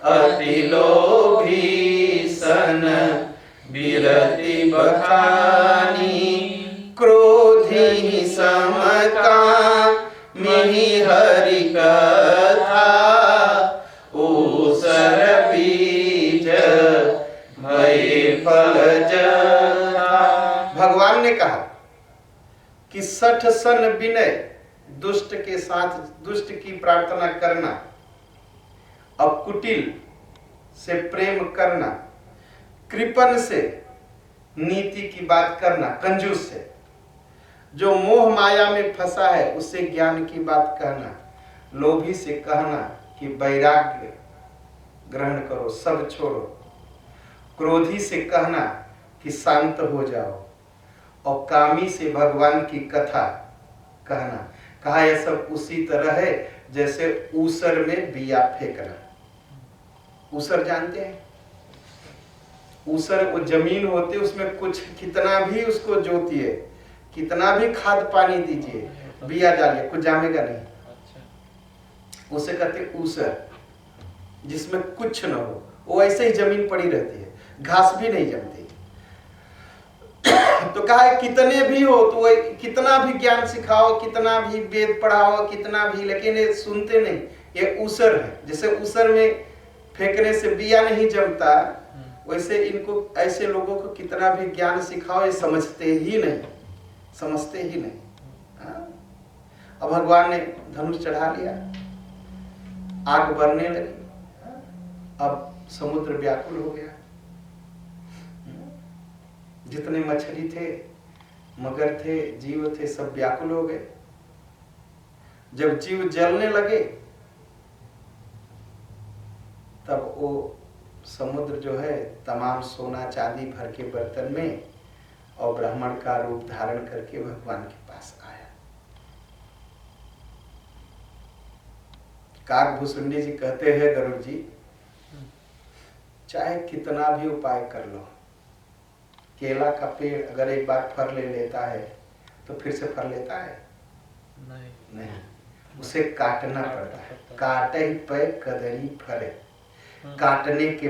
A: अति लोभी सन विरति बखानी, क्रोधी समकामी हरि कथा, ऊसर बीज भय फल जथा। भगवान ने कहा कि 60 सन विनय, दुष्ट के साथ दुष्ट की प्रार्थना करना, अब कुटिल से प्रेम करना, कृपण से नीति की बात करना, कंजूस से, जो मोह माया में फंसा है उससे ज्ञान की बात कहना, लोभी से कहना कि वैराग्य ग्रहण करो, सब छोड़ो, क्रोधी से कहना कि शांत हो जाओ, और कामी से भगवान की कथा कहना। कहा यह सब उसी तरह है जैसे ऊसर में बिया फेंकना। ऊसर जानते हैं? ऊसर वो जमीन होती है, उसमें कुछ कितना भी उसको जोतिए, कितना भी खाद पानी दीजिए, बिया डालिए, कुछ जामेगा नहीं। उसे कहते ऊसर, जिसमें कुछ न हो, वो ऐसे ही जमीन पड़ी रहती है, घास भी नहीं जमती। तो कहा कितने भी हो, तो वो कितना भी ज्ञान सिखाओ, कितना भी वेद पढ़ाओ, कितना भी, लेकिन ये सुनते नहीं। ये ऊसर है, जैसे ऊसर में फेंकने से बिया नहीं जमता, वैसे इनको, ऐसे लोगों को कितना भी ज्ञान सिखाओ ये समझते ही नहीं, समझते ही नहीं। अब भगवान ने धनुष चढ़ा लिया, आग बढ़ने लगी, अब समुद्र व्याकुल हो गया। जितने मछली थे, मगर थे, जीव थे, सब व्याकुल हो गए। जब जीव जलने लगे तब वो समुद्र जो है तमाम सोना चांदी भर के बर्तन में और ब्राह्मण का रूप धारण करके भगवान के पास आया। काकभूषुंडी जी कहते हैं गरुड़ जी, चाहे कितना भी उपाय कर लो, केला का पेड़ अगर एक बार फल ले लेता है तो फिर से फल लेता है? नहीं, उसे काटना पड़ता है। काटे ही पे कदरी फले, काटने के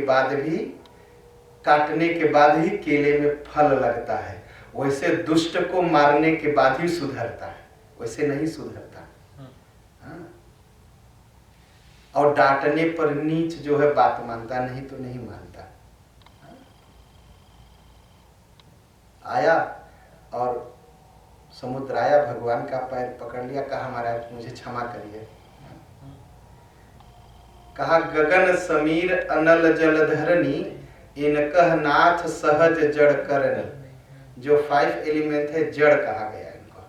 A: बाद ही केले में फल लगता है। वैसे दुष्ट को मारने के बाद ही सुधरता है, वैसे नहीं सुधरता। और डांटने पर नीच जो है बात मानता, नहीं तो नहीं मानता। आया और समुद्र आया, भगवान का पैर पकड़ लिया, कहा महाराज मुझे क्षमा करिए, कहा गगन समीर अनल जल धरनी, इनकह नाथ सहज जड़ करनी। जो 5 एलिमेंट है जड़ कहा गया इनको।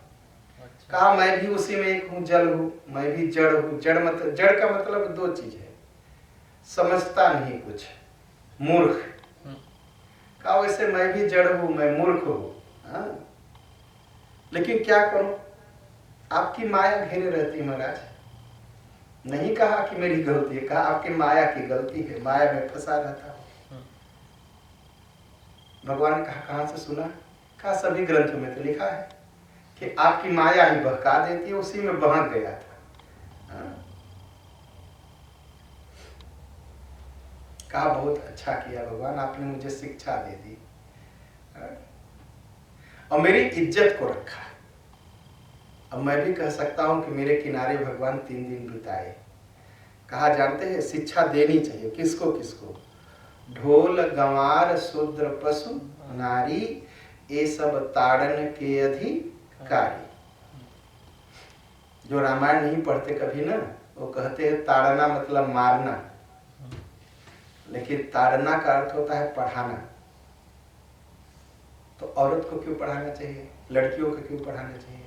A: कहा मैं भी उसी में एक हूँ, जल हूँ, मैं भी जड़ हूँ। जड़ का मतलब 2 चीज है, समझता नहीं कुछ, मूर्ख। कहा वैसे मैं भी जड़ हूँ, मैं मूर्ख हूँ। लेकिन क्या करूं, आपकी माया घेरे रहती महाराज। नहीं कहा कि मेरी गलती है, कहा आपकी माया की गलती है, माया में फंसा रहता हूं। भगवान ने कहा कहां से सुना? कहा सभी ग्रंथों में तो लिखा है कि आपकी माया ही बहका देती है, उसी में बहक गया था। कहा बहुत अच्छा किया भगवान, आपने मुझे शिक्षा दे दी और मेरी इज्जत को रखा। अब मैं भी कह सकता हूं कि मेरे किनारे भगवान 3 दिन बिताए। कहा जानते हैं शिक्षा देनी चाहिए किसको किसको? ढोल गंवार शूद्र पशु नारी, ये सब ताड़न के अधिकारी। जो रामायण नहीं पढ़ते कभी ना, वो कहते हैं ताड़ना मतलब मारना, लेकिन ताड़ना का अर्थ होता है पढ़ाना। तो औरत को क्यों पढ़ाना चाहिए, लड़कियों को क्यों पढ़ाना चाहिए?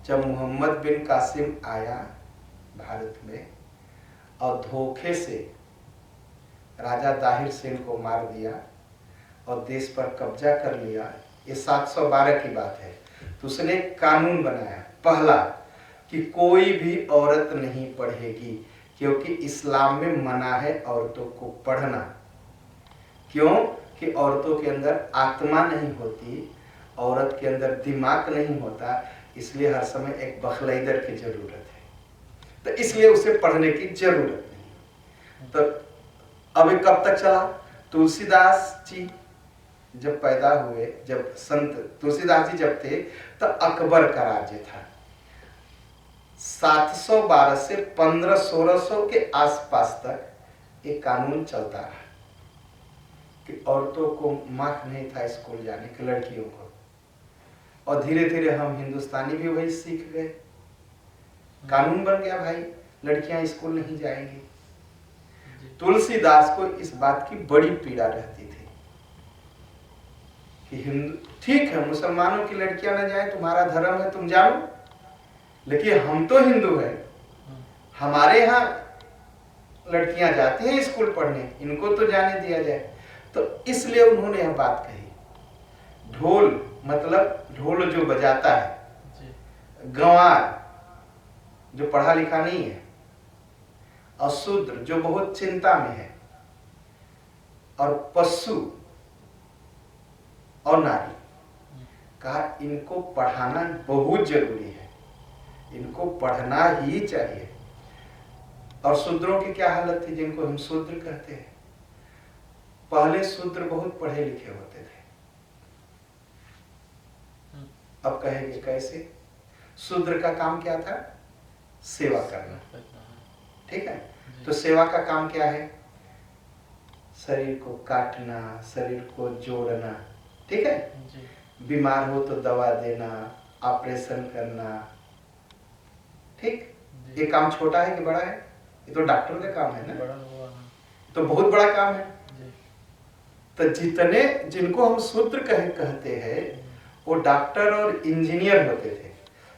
A: जब मोहम्मद बिन कासिम आया भारत में और धोखे से राजा दाहिर सेन को मार दिया और देश पर कब्जा कर लिया, ये 712 की बात है। तो उसने कानून बनाया पहला कि कोई भी औरत नहीं पढ़ेगी, क्योंकि इस्लाम में मना है औरतों को पढ़ना। क्यों? कि औरतों के अंदर आत्मा नहीं होती, औरत के अंदर दिमाग नहीं होता, इसलिए हर समय एक बखलैदर की जरूरत है। तो इसलिए उसे पढ़ने की जरूरत नहीं। तो अभी कब तक चला? तुलसीदास जी जब पैदा हुए, जब संत तुलसीदास जी जब थे, तो अकबर का राज्य था। 712 से 1500-1600 के आसपास तक एक कानून चलता रहा कि औरतों को माफ नहीं था स्कूल जाने के, लड़कियों को। और धीरे धीरे हम हिंदुस्तानी भी वही सीख गए, कानून बन गया भाई लड़कियां स्कूल नहीं जाएंगी। तुलसीदास को इस बात की बड़ी पीड़ा रहती थी कि हिंदू ठीक है, मुसलमानों की लड़कियां ना जाए, तुम्हारा धर्म है, तुम जाओ, लेकिन हम तो हिंदू हैं, हमारे यहाँ लड़कियां जाती हैं स्कूल पढ़ने, इनको तो जाने दिया जाए। तो इसलिए उन्होंने यह बात कही। ढोल मतलब ढोल जो बजाता है, गंवार जो पढ़ा लिखा नहीं है, और शूद्र जो बहुत चिंता में है, और पशु और नारी, कहा इनको पढ़ाना बहुत जरूरी है, इनको पढ़ना ही चाहिए। और शूद्रों की क्या हालत थी, जिनको हम शूद्र कहते हैं। पहले शूद्र बहुत पढ़े लिखे होते थे, अब कहेंगे कैसे? शूद्र का काम क्या था? सेवा करना, ठीक है। तो सेवा का काम क्या है? शरीर को काटना, शरीर को जोड़ना, ठीक है। बीमार हो तो दवा देना, ऑपरेशन करना, ठीक। ये काम छोटा है कि बड़ा है? ये तो डॉक्टर का काम है ना, तो बहुत बड़ा काम है। तो जितने जिनको हम शूद्र कहते हैं, वो डॉक्टर और इंजीनियर होते थे।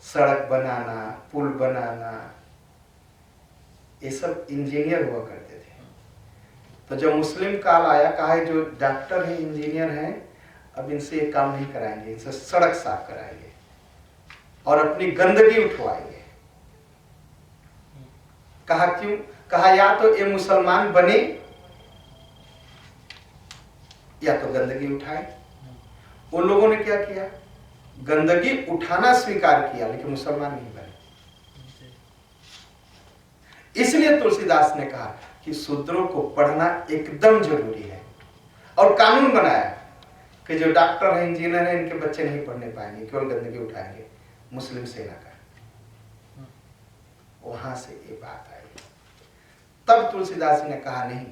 A: सड़क बनाना, पुल बनाना, ये सब इंजीनियर हुआ करते थे। तो जब मुस्लिम काल आया, कहा जो डॉक्टर हैं, इंजीनियर हैं, अब इनसे ये काम नहीं कराएंगे, इनसे सड़क साफ कराएंगे और अपनी गंदगी उठवाएंगे। कहा क्यों? कहा या तो ये मुसलमान बने या तो गंदगी उठाए। उन लोगों ने क्या किया? गंदगी उठाना स्वीकार किया, लेकिन मुसलमान नहीं बने। इसलिए तुलसीदास ने कहा कि शूद्रों को पढ़ना एकदम जरूरी है, और कानून बनाया कि जो डॉक्टर है, इंजीनियर है, इनके बच्चे नहीं पढ़ने पाएंगे, केवल गंदगी उठाएंगे। मुस्लिम सेना का वहां से ये बात आई। तब तुलसीदास ने कहा नहीं,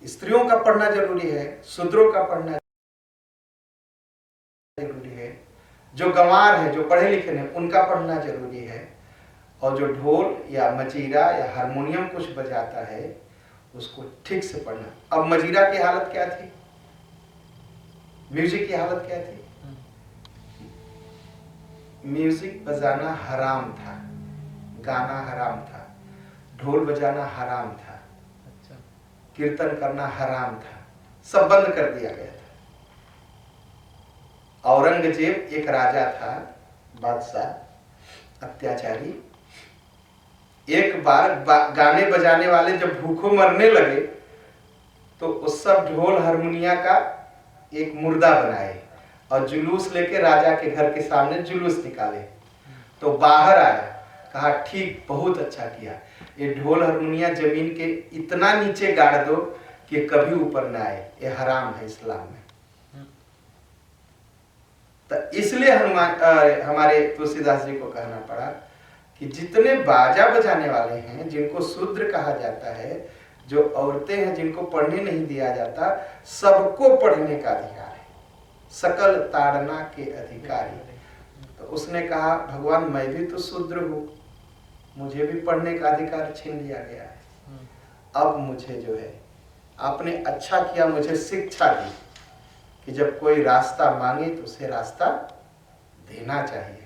A: स्त्रियों का पढ़ना जरूरी है, शूद्रों का पढ़ना जरूरी है, जो गंवार है, जो पढ़े लिखे हैं, उनका पढ़ना जरूरी है, और जो ढोल या मजीरा या हारमोनियम कुछ बजाता है उसको ठीक से पढ़ना। अब मजीरा की हालत क्या थी, म्यूजिक की हालत क्या थी? म्यूजिक बजाना हराम था, गाना हराम था, ढोल बजाना हराम था,
B: अच्छा।
A: कीर्तन करना हराम था, सब बंद कर दिया गया था। औरंगजेब एक राजा था, बादशाह, अत्याचारी। एक बार गाने बजाने वाले जब भूखों मरने लगे तो उस सब ढोल हारमोनिया का एक मुर्दा बनाए और जुलूस लेके राजा के घर के सामने जुलूस निकाले। तो बाहर आया, कहा ठीक, बहुत अच्छा किया, ये ढोल हारमोनिया जमीन के इतना नीचे गाड़ दो कि कभी ऊपर ना आए, ये हराम है इस्लाम में। तो इसलिए हमारे तुलसीदास जी को कहना पड़ा कि जितने बाजा बजाने वाले हैं, जिनको शूद्र कहा जाता है, जो औरतें हैं जिनको पढ़ने नहीं दिया जाता, सबको पढ़ने का अधिकार है, सकल ताड़ना के अधिकारी। तो उसने कहा भगवान मैं भी तो शूद्र हूँ, मुझे भी पढ़ने का अधिकार छीन लिया गया है। अब मुझे जो है, आपने अच्छा किया, मुझे शिक्षा दी कि जब कोई रास्ता मांगे तो उसे रास्ता देना चाहिए।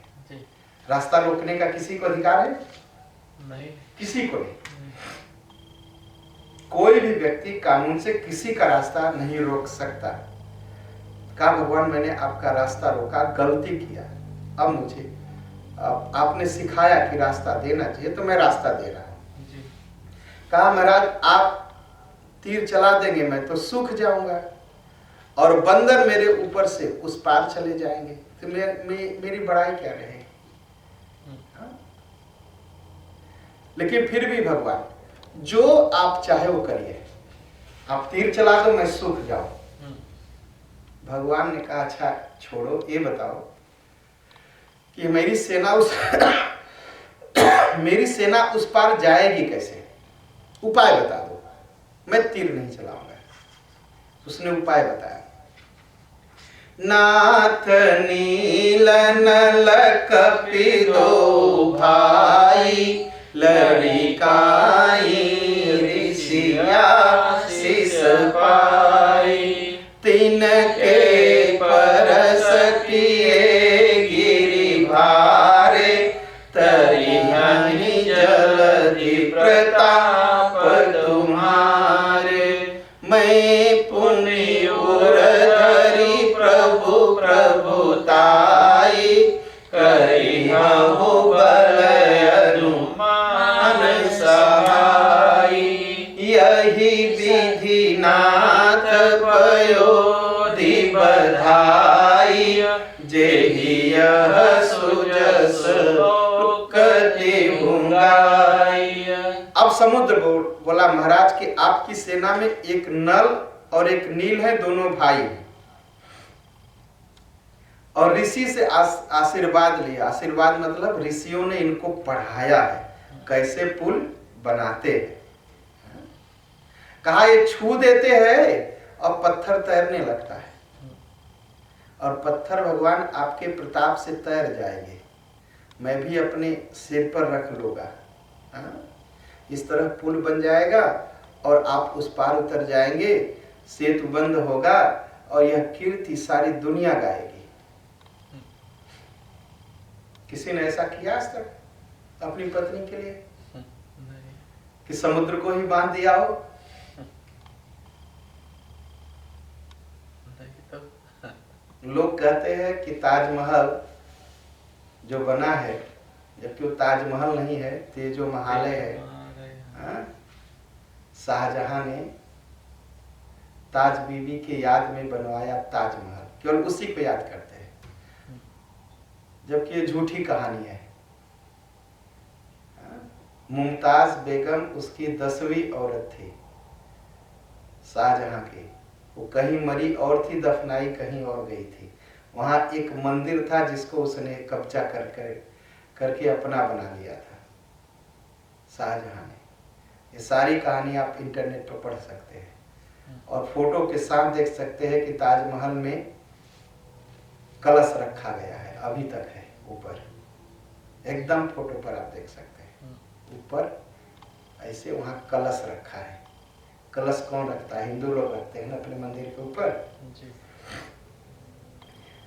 A: रास्ता रोकने का किसी को अधिकार है?
B: नहीं,
A: किसी को नहीं। कोई भी व्यक्ति कानून से किसी का रास्ता नहीं रोक सकता। कहा भगवान मैंने आपका रास्ता रोका, गलती किया, अब मुझे आपने सिखाया कि रास्ता देना चाहिए तो मैं रास्ता दे रहा हूं। कहा महाराज आप तीर चला देंगे मैं तो सूख जाऊंगा और बंदर मेरे ऊपर से उस पार चले जाएंगे, तो मेरी बड़ाई क्या रहेगी? लेकिन फिर भी भगवान जो आप चाहे वो करिए, आप तीर चला दो मैं सूख जाऊं। भगवान ने कहा अच्छा छोड़ो, ये बताओ कि मेरी सेना उस पार जाएगी कैसे? उपाय बता दो, मैं तीर नहीं चलाऊंगा। उसने उपाय बताया, नाथ नील नल कपि दो भाई, लड़िकाई ऋषिया शिष पाई, तिनके परस किए गिरि भारे, तरिहनि जलधि प्रताप तुम्हारे, मैं पुण्य उर धरि प्रभु प्रभुताई, करिहु बल अनुमान सहाई, यही विधि नाथ पयोधि बधाई, जेहि यह सुजस कति हुंगाई। अब समुद्र बोला महाराज कि आपकी सेना में एक नल और एक नील है, दोनों भाई हैं, और ऋषि से आशीर्वाद लिया। आशीर्वाद मतलब ऋषियों ने इनको पढ़ाया है कैसे पुल बनाते हैं। कहा ये छू देते हैं और पत्थर तैरने लगता है, और पत्थर भगवान आपके प्रताप से तैर जाएंगे, मैं भी अपने सिर पर रख लूंगा। इस तरह पुल बन जाएगा और आप उस पार उतर जाएंगे, सेतु बंद होगा और यह कीर्ति सारी दुनिया गाएगी। किसी ने ऐसा किया आज तक अपनी पत्नी के लिए कि समुद्र को ही बांध दिया हो? लोग कहते हैं कि ताजमहल जो बना है, जबकि वो ताजमहल नहीं है, तेजो महालय है। शाहजहां ने ताज बीबी के याद में बनवाया ताजमहल, केवल उसी को याद करते हैं, जबकि ये झूठी कहानी है। मुमताज बेगम उसकी 10वीं औरत थी शाहजहां की, वो कहीं मरी और थी, दफनाई कहीं और गई थी। वहां एक मंदिर था जिसको उसने कब्जा करके अपना बना लिया था शाहजहां ने। ये सारी कहानी आप इंटरनेट पर पढ़ सकते हैं और फोटो के साथ देख सकते हैं कि ताजमहल में कलश रखा गया है, अभी तक है ऊपर, एकदम फोटो पर आप देख सकते हैं। ऊपर ऐसे वहां कलश रखा है। कलश कौन रखता है? हिंदू लोग रखते हैं ना अपने मंदिर के ऊपर।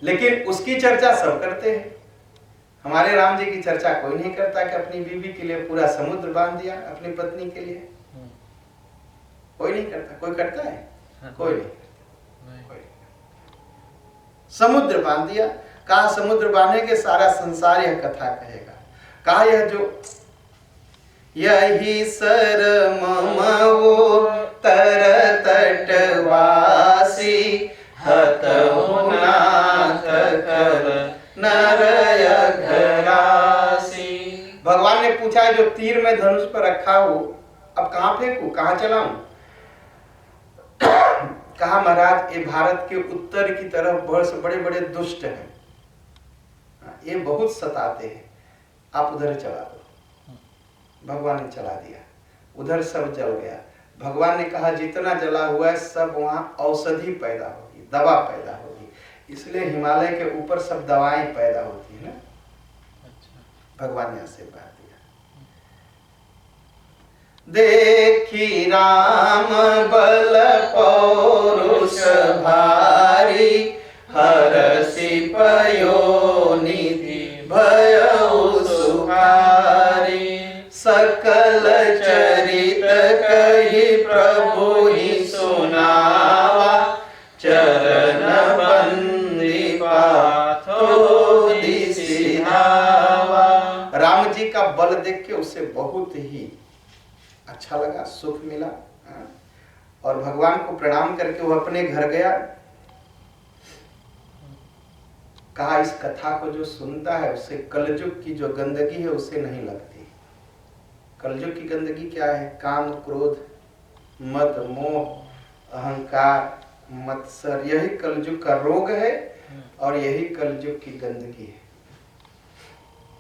A: लेकिन उसकी चर्चा सब करते हैं, हमारे राम जी की चर्चा कोई नहीं करता कि अपनी बीवी के लिए पूरा समुद्र बांध दिया अपनी पत्नी के लिए। कोई नहीं करता। कोई करता है? कोई नहीं। कोई नहीं। समुद्र बांध दिया। कहा समुद्र बांधेंगे सारा संसार यह कथा कहेगा। कहा यह जो यही सर ममवो तर तटवासी हतहु नाथ कर नरय घरासी। भगवान ने पूछा जो तीर में धनुष पर रखा हो अब कहां फेंकू, कहां चलाऊं? कहा महाराज ये भारत के उत्तर की तरफ बहुत बड़े बड़े दुष्ट हैं, ये बहुत सताते हैं, आप उधर चला दो। भगवान ने चला दिया, उधर सब जल गया। भगवान ने कहा जितना जला हुआ है सब वहां औषधि पैदा होगी, दवा पैदा होगी, इसलिए हिमालय के ऊपर सब दवाएं पैदा होती है ना। भगवान ने आशीर्वाद दिया। देखी राम बल पौरुष भारी हरषि पयोनिधि भयउ सुखारी सकल चरित कही प्रभु ही सुनावा चरण बंदी पाथो दिसिहावा। राम जी का बल देख के उसे बहुत ही अच्छा लगा, सुख मिला। और भगवान को प्रणाम करके वो अपने घर गया। कहा इस कथा को जो सुनता है उसे कलयुग की जो गंदगी है उसे नहीं लगती। कलयुग की गंदगी क्या है? काम, क्रोध, मद, मोह, अहंकार, मत्सर, यही कलयुग का रोग है और यही कलयुग की गंदगी है।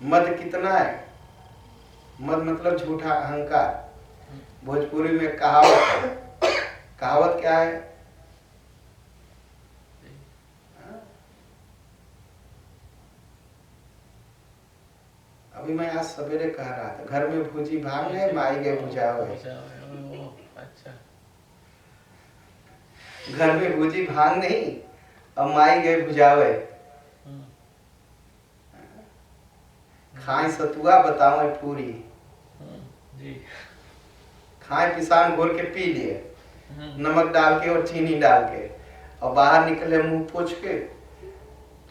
A: मद कितना है? मद मतलब झूठा अहंकार। भोजपुरी में कहावत है। कहावत क्या है? अभी मैं आज सवेरे कह रहा था, घर में भूजी भांग है माई गए बुझावे।
B: अच्छा।
A: घर में भूजी भांग नहीं और माई गए बुझावे। खाए सतुआ बताओ पूरी, खाए पिसान घोर के पी लिए, नमक डाल के और चीनी डाल के, और बाहर निकले मुंह पोछ के,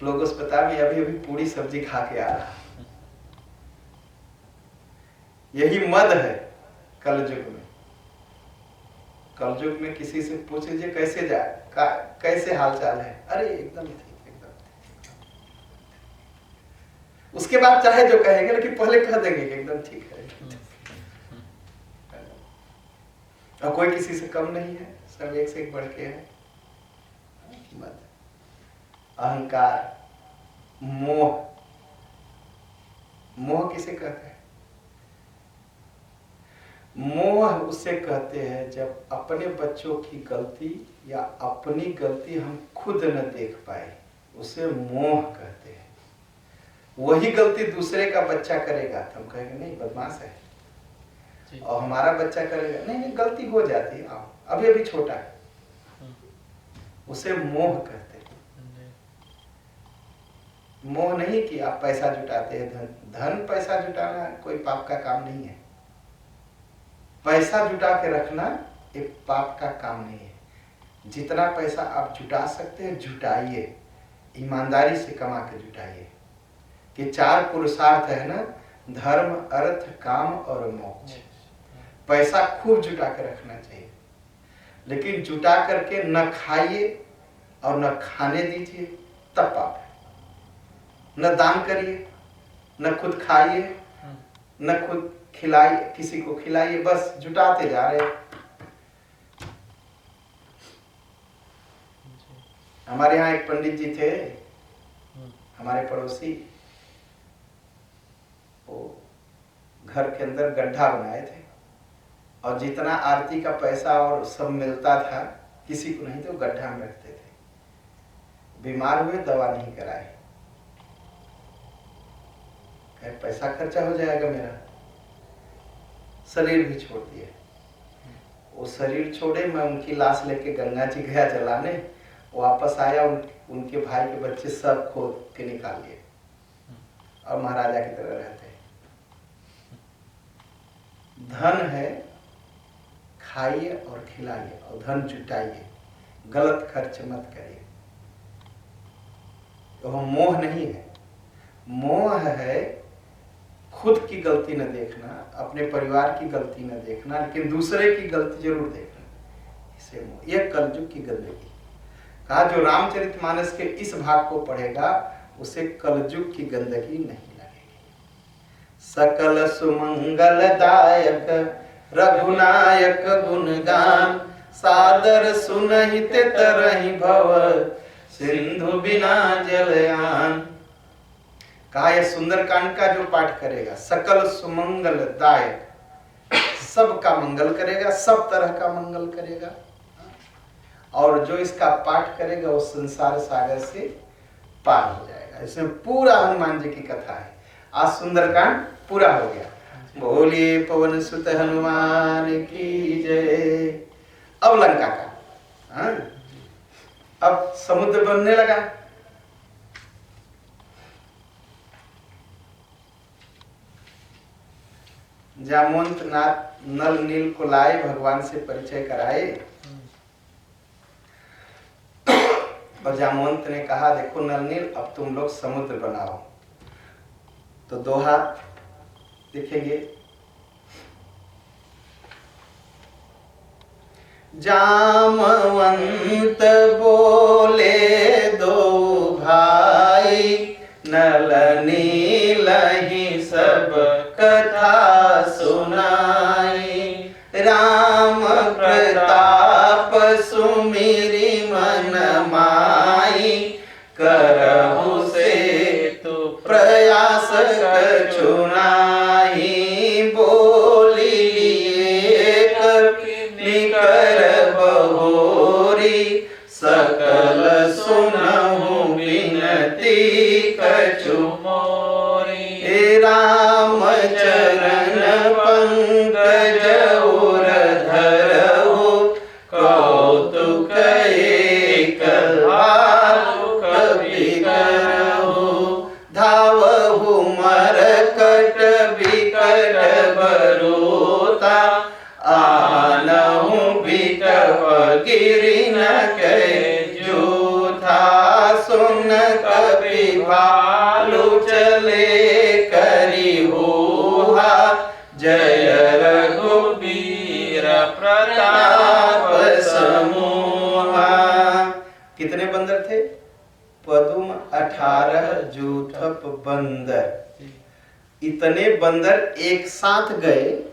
A: लोग अस्पताल में अभी अभी पूरी सब्जी खा के आ रहा। यही मद है कलयुग में। कलयुग में किसी से पूछ लीजिए कैसे कैसे हालचाल है, अरे एकदम ठीक, एकदम। उसके बाद चाहे जो कहेंगे लेकिन पहले कह देंगे कि एकदम ठीक है। और कोई किसी से कम नहीं है, सब एक से एक बढ़ के है। मद, अहंकार, मोह। मोह किसे कहते हैं? मोह उसे कहते हैं जब अपने बच्चों की गलती या अपनी गलती हम खुद न देख पाए, उसे मोह कहते हैं। वही गलती दूसरे का बच्चा करेगा तो हम कहेंगे नहीं बदमाश है, और हमारा बच्चा करेगा नहीं नहीं गलती हो जाती है, अभी अभी छोटा है, उसे मोह कहते हैं। मोह नहीं कि आप पैसा जुटाते हैं, धन पैसा जुटाना कोई पाप का काम नहीं है। पैसा जुटा के रखना एक पाप का काम नहीं है। जितना पैसा आप जुटा सकते हैं जुटाइए, ईमानदारी से कमा के जुटाइए। कि 4 पुरुषार्थ है ना, धर्म, अर्थ, काम और मोक्ष। पैसा खूब जुटा के रखना चाहिए, लेकिन जुटा करके न खाइए और न खाने दीजिए, तब पाप है। न दान करिए, न खुद खाइए, न खुद खिलाइए, किसी को खिलाइए, बस जुटाते जा रहे। हमारे यहाँ एक पंडित जी थे, हमारे पड़ोसी, वो घर के अंदर गड्ढा बनाए थे और जितना आरती का पैसा और सब मिलता था किसी को नहीं, तो गड्ढा में रखते थे। बीमार हुए, दवा नहीं कराए, पैसा खर्चा हो जाएगा मेरा, शरीर भी छोड़ दिए। वो शरीर छोड़े, मैं उनकी लाश लेके गंगा जी गया जलाने, वापस आया, उनके भाई के बच्चे सब खोद के निकाल लिए और महाराजा की तरह रहते हैं। धन है, खाइए और खिलाइए और धन जुटाइए, गलत खर्च मत करिए। तो हम मोह नहीं है, मोह है खुद की गलती न देखना, अपने परिवार की गलती न देखना, लेकिन दूसरे की गलती जरूर देखना, इसे मोह। यह कलयुग की गंदगी। कहा जो रामचरितमानस के इस भाग को पढ़ेगा उसे कलयुग की गंदगी नहीं लगेगी। सकल सुमंगलदायक रघुनायक गुणगान, सादर सुनहित तरहि भव सिंधु बिना जलयान। कहा यह सुंदरकांड का जो पाठ करेगा सकल सुमंगलदायक, सबका मंगल करेगा, सब तरह का मंगल करेगा, और जो इसका पाठ करेगा वो संसार सागर से पार हो जाएगा। इसमें पूरा हनुमान जी की कथा है। आज सुंदरकांड पूरा हो गया। बोलिए पवन सुत हनुमान की जय। अब लंका का, हाँ? अब समुद्र बनने लगा। जामवंत नाथ नल नील को लाए, भगवान से परिचय कराए, और जामवंत ने कहा देखो नल नील, अब तुम लोग समुद्र बनाओ। तो दोहा देखेंगे। जामवंत बोले दो भाई, नल नील ही सब कथा सुनाई। राम प्रताप सुमिरी मन माई, करहु से तो प्रयास कछु नाहि। बोली एक निकर बहोरी, सकल सुनहु बिनती कछु मोरी। राम चरण पंकज उर धरहु, कौतुक एक कवि करहु। धावहु मरकट बिकट बरूता, आनहु बिटप गिरि न कै जूथा। सुन कपि भालु चले करि होहा, जय रघुबीर प्रताप समूहा। कितने बंदर थे? पदुम 18 जूठप बंदर। इतने बंदर एक साथ गए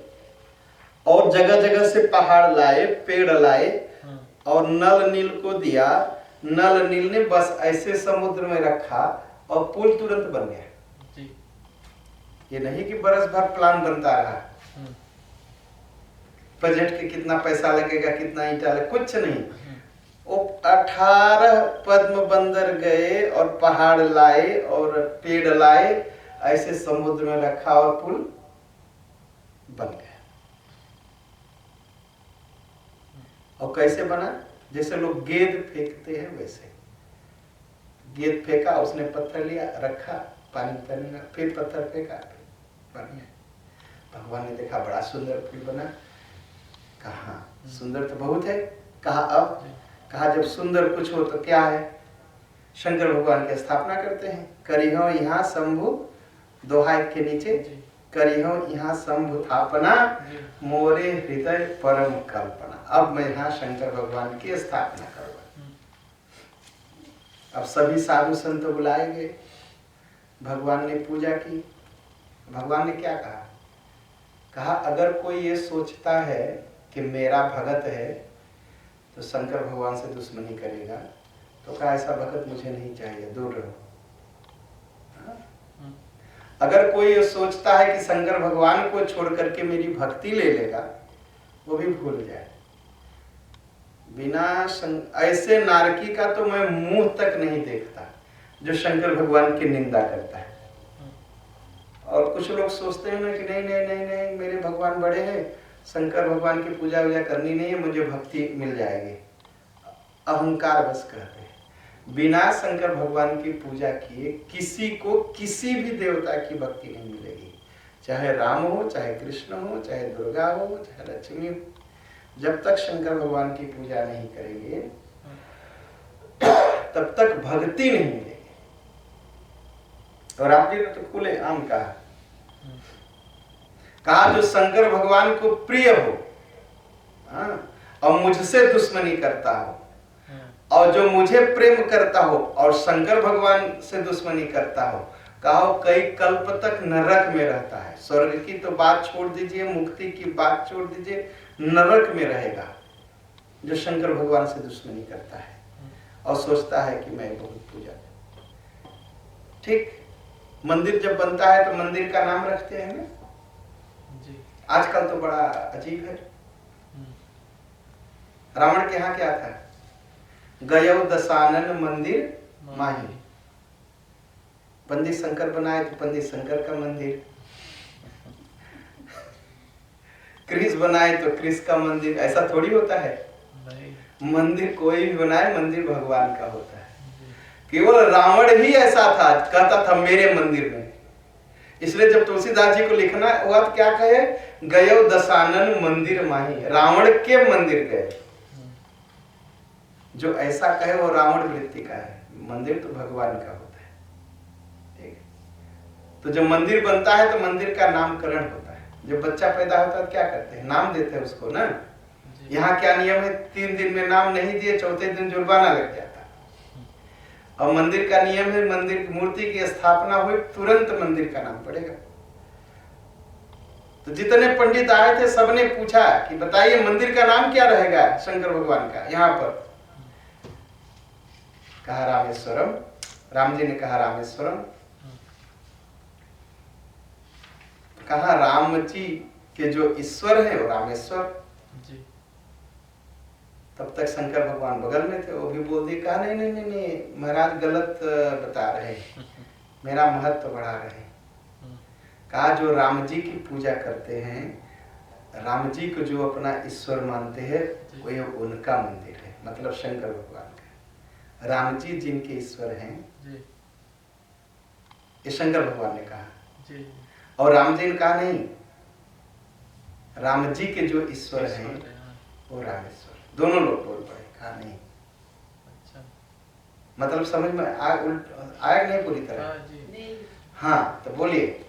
A: और जगह जगह से पहाड़ लाए, पेड़ लाए और नल नील को दिया। नल नील ने बस ऐसे समुद्र में रखा और पुल तुरंत बन गया। ये नहीं कि बरस भर प्लान बनता रहा, बजट के कितना पैसा लगेगा, कितना ईंटा लगेगा, कुछ नहीं। वो 18 पद्म बंदर गए और पहाड़ लाए और पेड़ लाए, ऐसे समुद्र में रखा और पुल बन गया। और कैसे बना? जैसे लोग गेंद फेंकते हैं वैसे गेंद फेंका, उसने पत्थर लिया, रखा, पानी उतरने, फिर पत्थर फेंका, बन गया। भगवान ने देखा बड़ा सुंदर पुल बना। कहा सुंदर तो बहुत है। कहा अब, कहा जब सुंदर कुछ हो तो क्या है? शंकर भगवान की स्थापना करते हैं। करिहो यहाँ शंभु, दोहा के नीचे, करिहो यहाँ शंभु थापना, मोरे हृदय परम कल्पना। अब मैं यहाँ शंकर भगवान की स्थापना करूँगा। अब सभी साधु संत बुलाए गए, भगवान ने पूजा की। भगवान ने क्या कहा? कहा अगर कोई ये सोचता है कि मेरा भगत है तो शंकर भगवान से दुश्मनी करेगा, तो कहा ऐसा भगत मुझे नहीं चाहिए, दूर रहो। अगर कोई ये सोचता है कि शंकर भगवान को छोड़ करके मेरी भक्ति ले लेगा, वो भी भूल जाए। बिना ऐसे नारकी का तो मैं मुंह तक नहीं देखता जो शंकर भगवान की निंदा करता है। और और कुछ लोग सोचते हैं ना कि नहीं नहीं नहीं नहीं, मेरे भगवान बड़े हैं, शंकर भगवान की पूजा वूजा करनी नहीं है, मुझे भक्ति मिल जाएगी। अहंकार बस कहते हैं। बिना शंकर भगवान की पूजा किए किसी को किसी भी देवता की भक्ति नहीं मिलेगी, चाहे राम हो, चाहे कृष्ण हो, चाहे दुर्गा हो, चाहे लक्ष्मी हो। जब तक शंकर भगवान की पूजा नहीं करेंगे तब तक भक्ति नहीं मिलेगी। और आप जी ने तो खुले आम कहा जो शंकर भगवान को प्रिय हो, और मुझसे दुश्मनी करता हो, और जो मुझे प्रेम करता हो और शंकर भगवान से दुश्मनी करता हो, कहा कई कल्प तक नरक में रहता है। स्वर्ग की तो बात छोड़ दीजिए, मुक्ति की बात छोड़ दीजिए, नरक में रहेगा जो शंकर भगवान से दुश्मनी करता है और सोचता है कि मैं बहुत पूजा। ठीक, मंदिर जब बनता है तो मंदिर का नाम रखते हैं ना जी। आजकल तो बड़ा अजीब है। रावण के यहाँ क्या था? गयो दशानन मंदिर माही। पंडित शंकर बनाए तो पंडित शंकर का मंदिर, कृष्ण बनाए तो कृष्ण का मंदिर। ऐसा थोड़ी होता है। मंदिर कोई भी बनाए, मंदिर भगवान का होता है। केवल रावण ही ऐसा था, कहता था मेरे मंदिर में। इसलिए जब तुलसीदास जी को लिखना हुआ तो क्या कहे? गयो दशानन मंदिर माही, रावण के मंदिर गए। जो ऐसा कहे वो रावण वृत्ति का है। मंदिर तो भगवान का होता है। ठीक, तो जब मंदिर बनता है तो मंदिर का नामकरण होता है। जब बच्चा पैदा होता है तो क्या करते हैं? नाम देते हैं उसको ना। यहाँ क्या नियम है? 3 दिन में नाम नहीं दिए, चौथे दिन जुर्माना लग जाता है। और मंदिर का नियम है, मंदिर मूर्ति की स्थापना हुई तुरंत मंदिर का नाम पड़ेगा। तो जितने पंडित आए थे सबने पूछा कि बताइए मंदिर का नाम क्या रहेगा शंकर भगवान का यहाँ पर? कहा रामेश्वरम। राम जी ने कहा रामेश्वरम। कहा राम जी के जो ईश्वर है वो रामेश्वर जी। तब तक शंकर भगवान बगल में थे, वो भी बोल दिए। कहा नहीं नहीं नहीं नहीं महाराज गलत बता रहे, मेरा महत्व बढ़ा रहे। कहा जो राम जी की पूजा करते हैं, राम जी को जो अपना ईश्वर मानते हैं, वो ये उनका मंदिर है, मतलब शंकर भगवान का। राम जी जिनके ईश्वर हैं ये शंकर भगवान ने कहा जी। और राम जी ने कहा नहीं, राम जी के जो ईश्वर हैं वो रामेश्वर। दोनों लोग बोल पड़े। कहा नहीं। अच्छा, मतलब समझ में आया नहीं पूरी तरह? हाँ, तो बोलिए।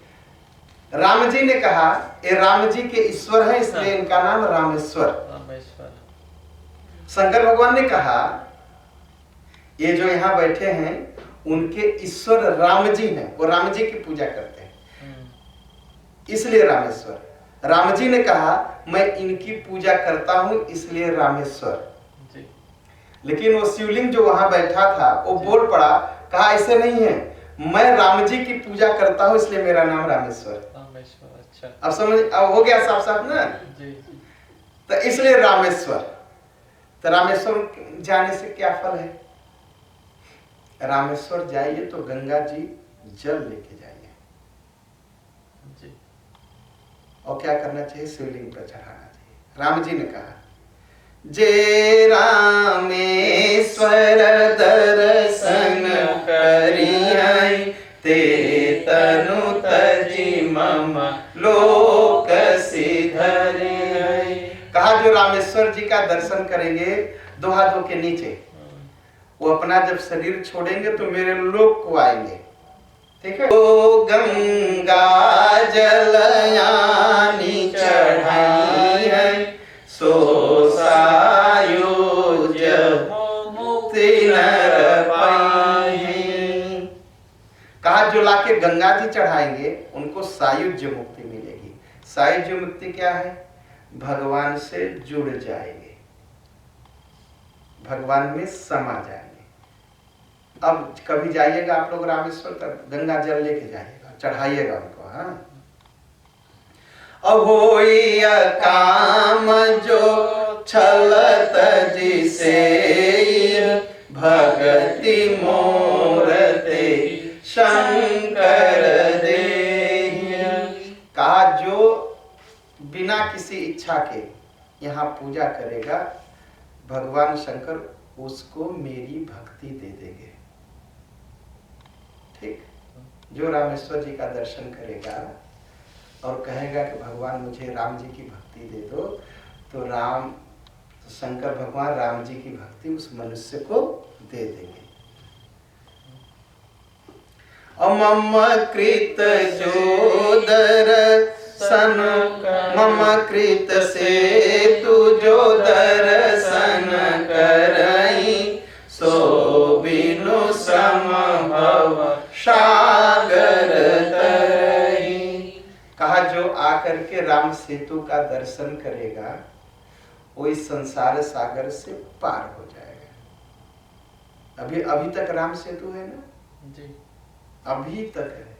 A: राम जी ने कहा ये राम जी के ईश्वर है, इसलिए इनका नाम रामेश्वर। शंकर भगवान ने कहा ये जो यहाँ बैठे हैं उनके ईश्वर राम जी हैं, वो राम जी की पूजा करते हैं, इसलिए रामेश्वर। राम जी ने कहा मैं इनकी पूजा करता हूं इसलिए रामेश्वर जी। लेकिन वो शिवलिंग जो वहां बैठा था वो बोल पड़ा, कहा ऐसे नहीं है, मैं राम जी की पूजा करता हूं इसलिए मेरा नाम रामेश्वर। अच्छा, अब समझ, अब हो गया साफ साफ ना जी। तो इसलिए रामेश्वर। तो रामेश्वर जाने से क्या फल है? रामेश्वर जाइए तो गंगा जी जल लेके जाइए जी। और क्या करना चाहिए? शिवलिंग पर चढ़ाना चाहिए। राम जी ने कहा जे रामेश्वर दर्शन करियै, ते तनु तजी मम लोक सिधरियै। कहा जो रामेश्वर जी का दर्शन करेंगे 2 हाथों के नीचे, वो अपना जब शरीर छोड़ेंगे तो मेरे लोक को आएंगे। ठीक है? तो गंगा जलयानी चढ़ाई है, सो सायुज मुक्ति नर पाई। कहा जो लाके गंगा जी चढ़ाएंगे उनको सायुज्य मुक्ति मिलेगी। सायुज्य मुक्ति क्या है? भगवान से जुड़ जाएंगे, भगवान में समा जाएंगे। अब कभी जाइएगा आप लोग रामेश्वर, तब गंगा जल लेके जाइएगा, चढ़ाइएगा उनको। हाँ, अब होई काम जो छलत जिसे, भगति मोरते शंकर दे। बिना किसी इच्छा के यहाँ पूजा करेगा, भगवान शंकर उसको मेरी भक्ति दे देंगे। ठीक, जो रामेश्वर जी का दर्शन करेगा और कहेगा कि भगवान मुझे राम जी की भक्ति दे दो, तो शंकर भगवान राम जी की भक्ति उस मनुष्य को दे देंगे। मम कृत जो दर्शन, मम कृत से तू जो दर्शन करई, सो बिनु श्रम भव सागर तरई। कहा जो आकर के राम सेतु का दर्शन करेगा वो इस संसार सागर से पार हो जाएगा। अभी तक राम सेतु है ना
B: जी,
A: अभी तक है।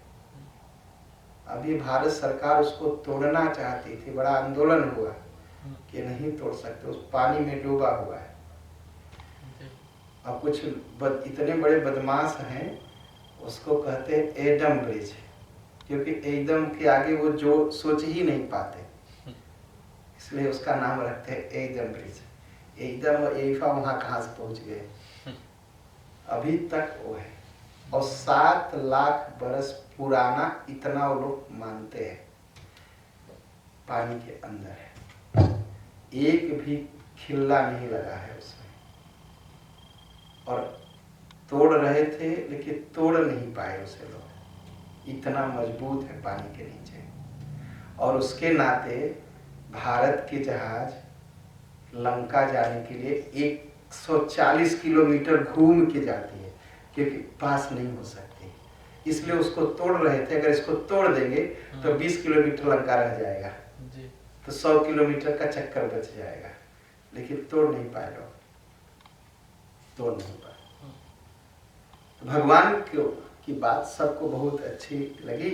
A: अभी भारत सरकार उसको तोड़ना चाहती थी, बड़ा आंदोलन हुआ कि नहीं तोड़ सकते, उस पानी में डूबा हुआ है। अब कुछ इतने बड़े बदमाश हैं, उसको कहते हैं एडम ब्रिज, क्योंकि एकदम के आगे वो जो सोच ही नहीं पाते, इसलिए उसका नाम रखते हैं एकदम ब्रिज। एकदम एफा वहां कहां से पहुंच गए, अभी तक वो है। और 7 लाख बरस पुराना इतना वो लोग मानते हैं, पानी के अंदर है, एक भी खिल्ला नहीं लगा है उसमें। और तोड़ रहे थे लेकिन तोड़ नहीं पाए उसे लोग, इतना मजबूत है पानी के नीचे। और उसके नाते भारत की जहाज लंका जाने के लिए 140 किलोमीटर घूम के जाती है, क्योंकि पास नहीं हो सकती, इसलिए उसको तोड़ रहे थे। अगर इसको तोड़ देंगे तो 20 किलोमीटर लंका रह जाएगा
B: जी।
A: तो 100 किलोमीटर का चक्कर बच जाएगा, लेकिन तोड़ नहीं पाए लोग, तोड़ नहीं पाए। तो भगवान की बात सबको बहुत अच्छी लगी।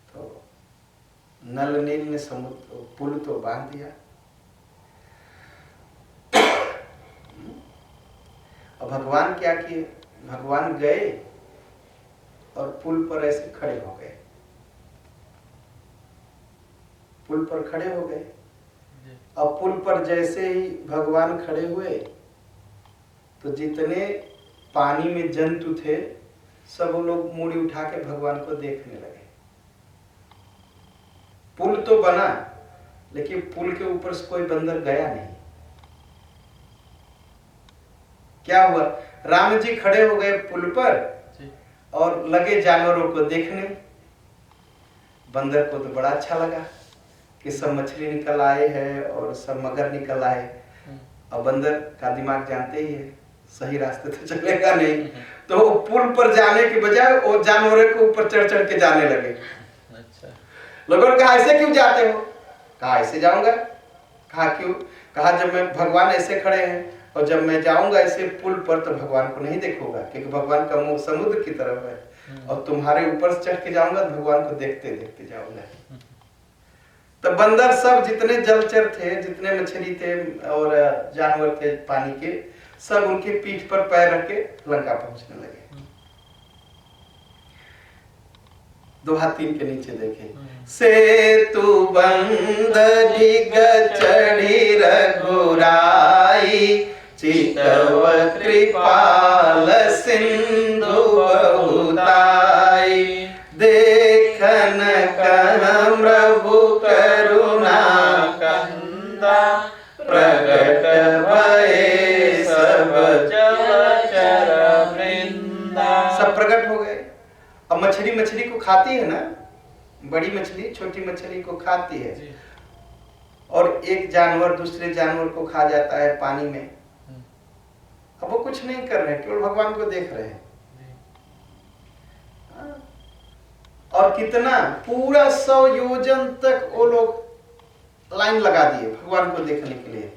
A: तो नल नील ने समुद्र पुल तो बांध दिया, और भगवान क्या किए, भगवान गए और पुल पर ऐसे खड़े हो गए, पुल पर खड़े हो गए। और पुल पर जैसे ही भगवान खड़े हुए तो जितने पानी में जंतु थे सब लोग मुड़ी उठा के भगवान को देखने लगे। पुल तो बना लेकिन पुल के ऊपर से कोई बंदर गया नहीं। क्या हुआ, राम जी खड़े हो गए पुल पर और लगे जानवरों को देखने। बंदर को तो बड़ा अच्छा लगा कि सब मछली निकल आए हैं और सब मगर निकल आए, और बंदर का दिमाग जानते ही है, सही रास्ते तो चलेगा नहीं, तो वो पुल पर जाने के बजाय वो जानवरों के ऊपर चढ़ चढ़ के जाने लगे।
B: अच्छा।
A: लोगों ने कहा ऐसे क्यों जाते हो? कहा ऐसे जाऊंगा। कहा क्यों? कहा जब मैं भगवान ऐसे खड़े हैं और जब मैं जाऊंगा ऐसे पुल पर तो भगवान को नहीं देखूंगा, क्योंकि भगवान का मुंह समुद्र की तरफ है, और तुम्हारे ऊपर से चढ़ के जाऊंगा तो भगवान को देखते देखते जाऊंगा। तो बंदर सब जितने जलचर थे, जितने मछली थे और जानवर थे पानी के, सब उनके पीठ पर पैर रख के लंका पहुंचने लगे। 2 हाथ 3 के नीचे देखे। सेतु बंद डिग चढ़ी रघुराई, चितव कृपाल सिंधु बहुताई, देखन कह प्रभु करुणा कंदा, प्रगट भये सब जलचर वृंदा। सब प्रकट हो गए। अब मछली को खाती है ना, बड़ी मछली छोटी मछली को खाती है, और एक जानवर दूसरे जानवर को खा जाता है पानी में। अब वो कुछ नहीं कर रहे, केवल भगवान को देख रहे हैं। और कितना पूरा 100 योजन तक वो लोग लाइन लगा दिए भगवान को देखने के लिए।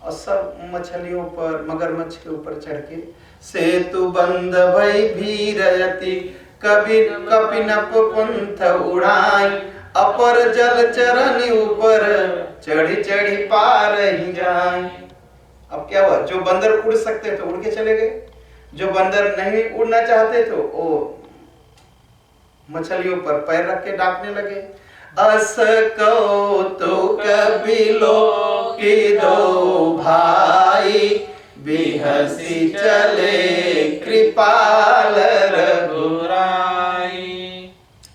A: और सब मछलियों पर, मगरमच्छ के ऊपर चढ़ के, सेतु बंद भई भीरयति, कभी कपिनप पंथ उड़ाई, अपर जल चरण ऊपर चढ़ी चढ़ी पार ही जाए। अब क्या हुआ, जो बंदर उड़ सकते थे उड़ के चले गए, जो बंदर नहीं उड़ना चाहते तो वो मछलियों पर पैर रख के डांटने लगे। अस कौतुक बिलो की दो भाई, बिहसी चले कृपाल रघुराई।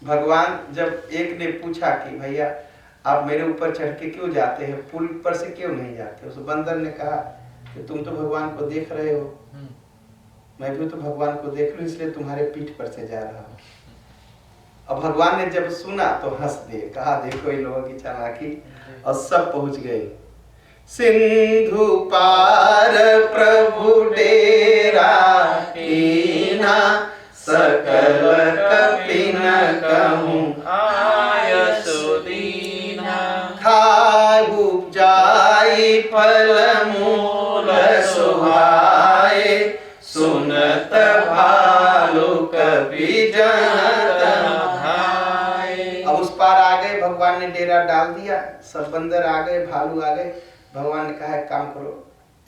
A: भगवान जब एक ने पूछा कि भैया आप मेरे ऊपर चढ़ के क्यों जाते हैं, पुल पर से क्यों नहीं जाते? उस बंदर ने कहा कि तुम तो भगवान को देख रहे हो, मैं भी तो भगवान को देख लूं, इसलिए तुम्हारे पीठ पर से जा रहा हूं। अब भगवान ने जब सुना तो हंस दिए, कहा देखो इन लोगों की चालाकी, और सब पहुंच गए। सिंधु पार प्रभु डेरा कीना, सकल कपिन कहूँ आयसु दीना। खाहु जाई फल मूल सुहाए, सुनत भालु कपि जनत भाई। अब उस पार आ गए, भगवान ने डेरा डाल दिया, सब बंदर आ गए, भालू आ गए। भगवान ने कहा एक काम करो,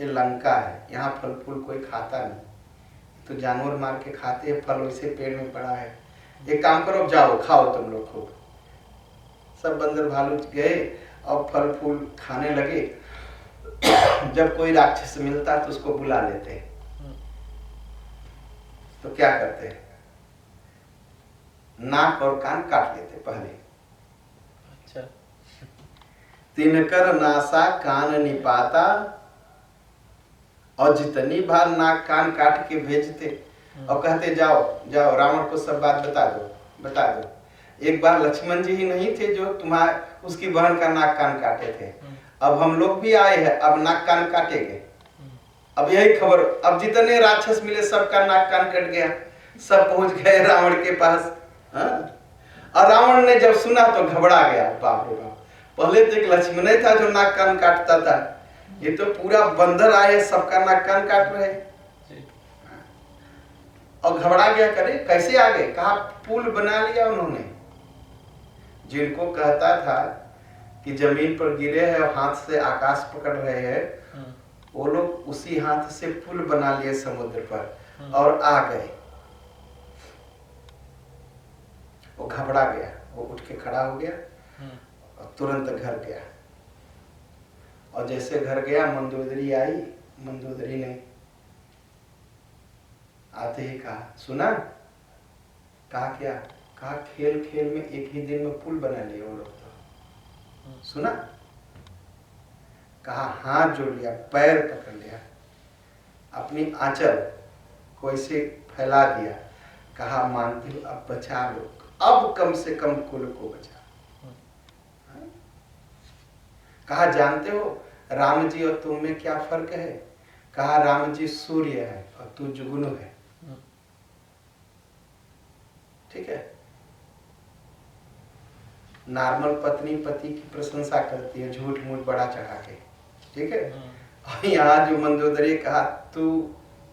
A: ये लंका है, यहाँ फल फूल कोई खाता नहीं, तो जानवर मार के खाते हैं, फल वैसे पेड़ में पड़ा है, एक काम करो जाओ खाओ तुम लोग खूब। सब बंदर भालू गए और फल फूल खाने लगे। जब कोई राक्षस मिलता तो उसको बुला लेते, तो क्या करते, नाक और कान काट लेते पहले।
B: अच्छा।
A: तिनकर नासा कान निपाता, और जितनी बार नाक कान काट के भेजते और कहते जाओ जाओ रावण को सब बात बता दो। एक बार लक्ष्मण जी ही नहीं थे जो तुम्हारे उसकी बहन का नाक कान काटे थे, अब हम लोग भी आए हैं, अब नाक कान काटेंगे। अब यही खबर, अब जितने राक्षस मिले सबका नाक कान कट गया, सब पहुंच गए रावण के पास। और रावण ने जब सुना तो घबरा गया, बाप रे बाप, पहले तो एक लक्ष्मण ही था जो नाक कान काटता था, ये तो पूरा बंदर आए सबका नाक कान काट रहे। और घबरा गया, करे कैसे आ गए, कहा पुल बना लिया उन्होंने। जिनको कहता था कि जमीन पर गिरे हैं और हाथ से आकाश पकड़ रहे हैं, वो लोग उसी हाथ से पुल बना लिए समुद्र पर और आ गए। वो घबरा गया, वो उठ के खड़ा हो गया और तुरंत घर गया। और जैसे घर गया मंदोदरी आई, मंदोदरी ने आते ही कहा सुना, कहा क्या, कहा खेल खेल में एक ही दिन में पुल बना लिए वो लोग तो। सुना, कहा हाथ जोड़ लिया, पैर पकड़ लिया, अपनी आंचल को ऐसे फैला दिया, कहा मानती हो अब बचा लो, अब कम से कम कुल को बचा। कहा जानते हो राम जी और तुम में क्या फर्क है, कहा राम जी सूर्य है और तू जुगनू है। ठीक है, नॉर्मल पत्नी पति की प्रशंसा करती है झूठ मूठ बड़ा चढ़ा के, ठीक है। और यहाँ जो मंदोदरी कहा तू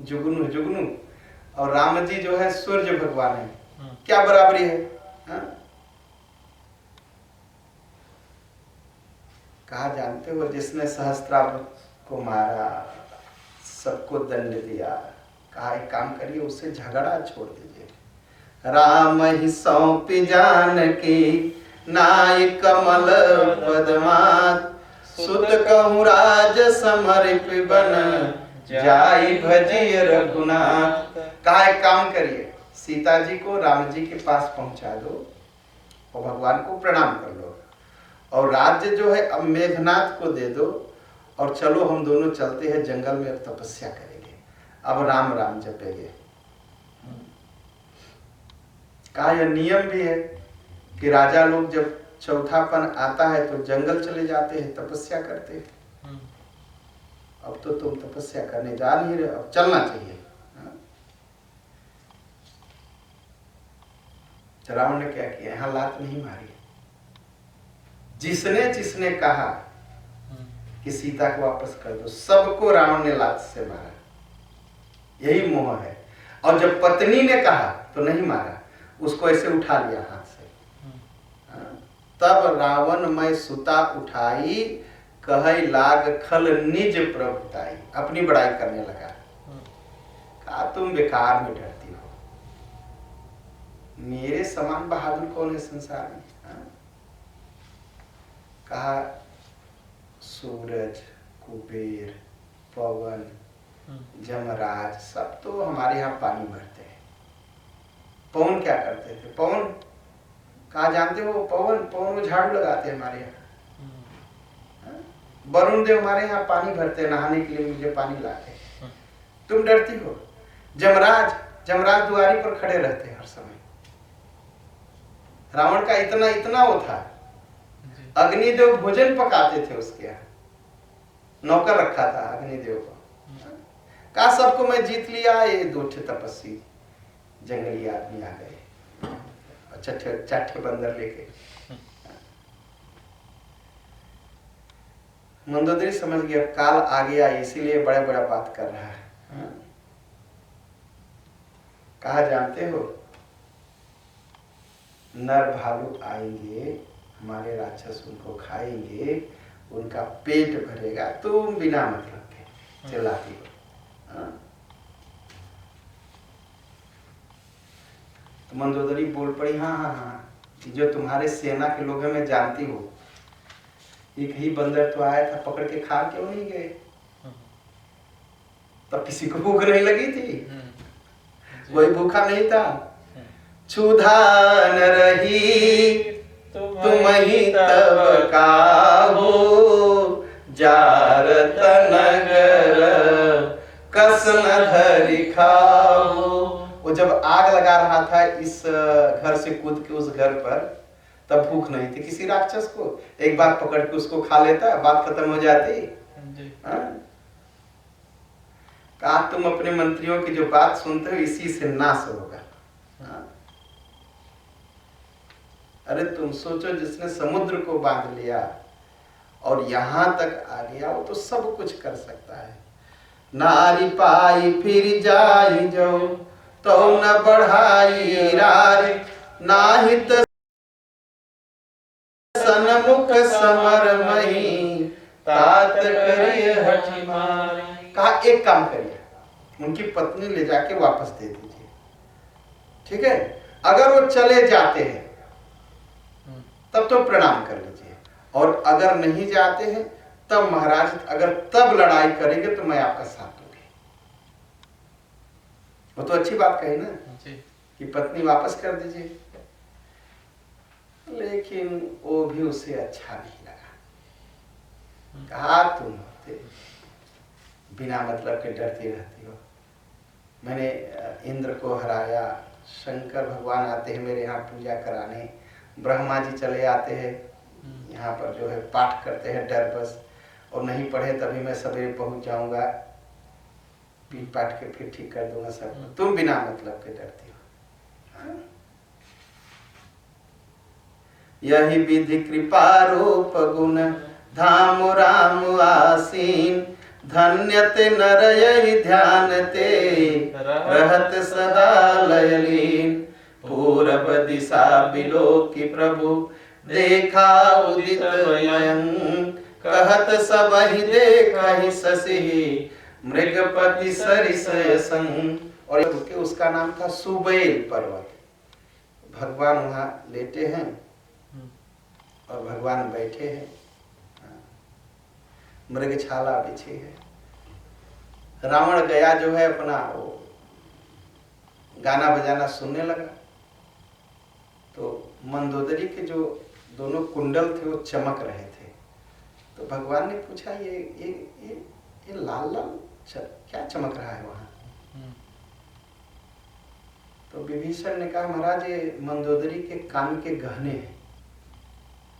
A: जुगनू जुगनू और राम जी जो है सूर्य भगवान है, क्या बराबरी है। कहा जानते हो जिसने सहस्त्राब्द को मारा, सबको दंड दिया, कहा एक काम करिए उससे झगड़ा छोड़ दीजिए। राम ही सौंपी जानकी नाय कमल पदमात, सुत कहूँ राज समर्प बन जाई भजिय रघुनाथ। कहा एक काम करिए सीता जी को राम जी के पास पहुंचा दो और भगवान को प्रणाम कर लो, और राज्य जो है अब मेघनाथ को दे दो, और चलो हम दोनों चलते हैं जंगल में, अब तपस्या करेंगे, अब राम राम जपेंगे। कहा यह नियम भी है कि राजा लोग जब चौथापन आता है तो जंगल चले जाते हैं, तपस्या करते हैं। अब तो तुम तपस्या करने जा नहीं रहे, अब चलना चाहिए। रावण ने क्या किया, यहाँ लात नहीं मारी, जिसने जिसने कहा कि सीता को वापस कर दो, सबको रावण ने लात से मारा। यही मोह है। और जब पत्नी ने कहा तो नहीं मारा, उसको ऐसे उठा लिया हाथ से। तब रावण मैं सुता उठाई, कहे लाग खल निज प्रभुताई, अपनी बड़ाई करने लगा। कहा तुम बेकार में डरती हो, मेरे समान बहादुर कौन है संसार में? हाँ? कहा सूरज, कुबेर, पवन, जमराज सब तो हमारे यहाँ पानी भरते हैं। पवन क्या करते थे? पवन कहा जानते हो? पवन वो झाड़ू लगाते हैं हमारे यहाँ। वरुण देव हमारे यहाँ पानी भरते हैं, नहाने के लिए मुझे पानी लाते हैं। तुम डरती हो? जमराज दुआरी पर खड़े रहते हैं हर समय। रावण का इतना वो था, अग्निदेव भोजन पकाते थे उसके यहाँ, नौकर रखा था अग्निदेव को। कहा सबको मैं जीत लिया, ये 2 तपस्वी जंगली आदमी आ गए, चट्टे बंदर लेके। मंदोदरी समझ गया काल आ गया, इसीलिए बड़ा बड़ा बात कर रहा है। कहा जानते हो, नर भालू आएंगे, हमारे राक्षस उनको खाएंगे, उनका पेट भरेगा, तुम बिना मतलब के चिल्लाती हो। तो मंदोदरी बोल पड़ी, हाँ, जो तुम्हारे सेना के लोग हैं मैं जानती हूँ, एक ही बंदर तो आया था, पकड़ के खा क्यों नहीं गए? तब किसी को भूख नहीं लगी थी? कोई भूखा नहीं था। क्षुधा न रही तुम ही तब काहू, जारत नगर कस न धरि खाहू। वो जब आग लगा रहा था इस घर से कूद के उस घर पर, तब भूख नहीं थी किसी राक्षस को। एक बार पकड़ के उसको खा लेता, बात खत्म हो जाती। कहा तुम अपने मंत्रियों की जो बात सुनते हो इसी से नाश होगा। अरे तुम सोचो, जिसने समुद्र को बांध लिया और यहां तक आ गया, वो तो सब कुछ कर सकता है। नारी पाई फिर जाई जो तो न बढ़ाई रारी, नाहित सनमुख समर मही, तात करिए हठि मारी। कहा एक काम करिए, उनकी पत्नी ले जाके वापस दे दीजिए, ठीक है? अगर वो चले जाते हैं तब तो प्रणाम कर लीजिए, और अगर नहीं जाते हैं तब महाराज अगर तब लड़ाई करेंगे तो मैं आपका साथ दूंगी। वो तो अच्छी बात कही ना कि पत्नी वापस कर दीजिए, लेकिन वो भी उसे अच्छा नहीं लगा। कहा तुम बिना मतलब के डरती रहती हो, मैंने इंद्र को हराया, शंकर भगवान आते हैं मेरे यहाँ पूजा कराने, ब्रह्मा जी चले आते हैं यहाँ पर जो है पाठ करते हैं डर बस, और नहीं पढ़े तभी मैं सवेरे पहुंच जाऊंगा, पीठ पाठ के फिर ठीक कर दूंगा सब। तुम बिना मतलब के डरती हो। यही विधि कृपा रूप गुण धाम राम आसीन, धन्य ते नर यही ध्यान ते रहत सदा लयलीन। पूरब दिशा बिलोकी प्रभु देखा उदित मयंक, कहत सब ही देखहि शशि मृगपति सरिसय संग। और उसका नाम था सुबेल पर्वत। भगवान वहां लेटे हैं और भगवान बैठे हैं, मृगछाला बिछी है। रावण गया जो है अपना वो गाना बजाना सुनने लगा, तो मंदोदरी के जो दोनों कुंडल थे वो चमक रहे थे। तो भगवान ने पूछा ये लाल लाल क्या चमक रहा है वहां? तो विभीषण ने कहा महाराज ये मंदोदरी के कान के गहने हैं।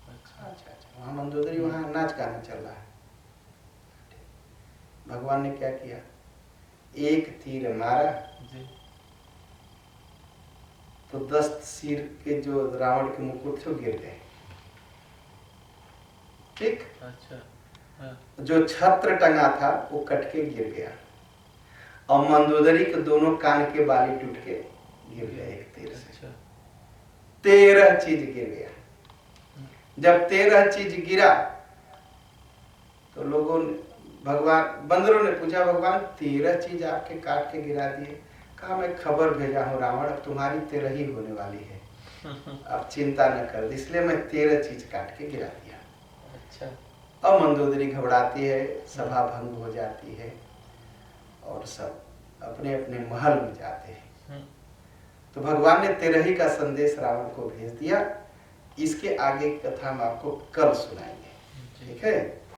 A: अच्छा, वहां मंदोदरी, वहां नाच गाना चल रहा है। भगवान ने क्या किया, एक तीर मारा तो 10 सिर के जो रावण के मुकुट थे गिर गए। ठीक, अच्छा। जो छत्र टंगा था वो कट के गिर गया, और मंदोदरी के दोनों कान के बाली टूट के गिर गए एक तीर से। अच्छा। 13 चीज गिर गया। जब 13 चीज गिरा तो लोगों ने, भगवान बंदरों ने पूछा भगवान 13 चीज आपके काट के गिरा दिए? कहा मैं खबर भेजा हूँ रावण, अब तुम्हारी 13 ही होने वाली है, अब चिंता न कर, इसलिए मैं 13 चीज काट के गिरा दिया।
B: अच्छा।
A: अब मंदोदरी घबराती है, सभा भंग हो जाती है और सब अपने अपने महल में जाते हैं। तो भगवान ने 13 ही का संदेश रावण को भेज दिया। इसके आगे की कथा हम आपको कल सुनाएंगे, ठीक है।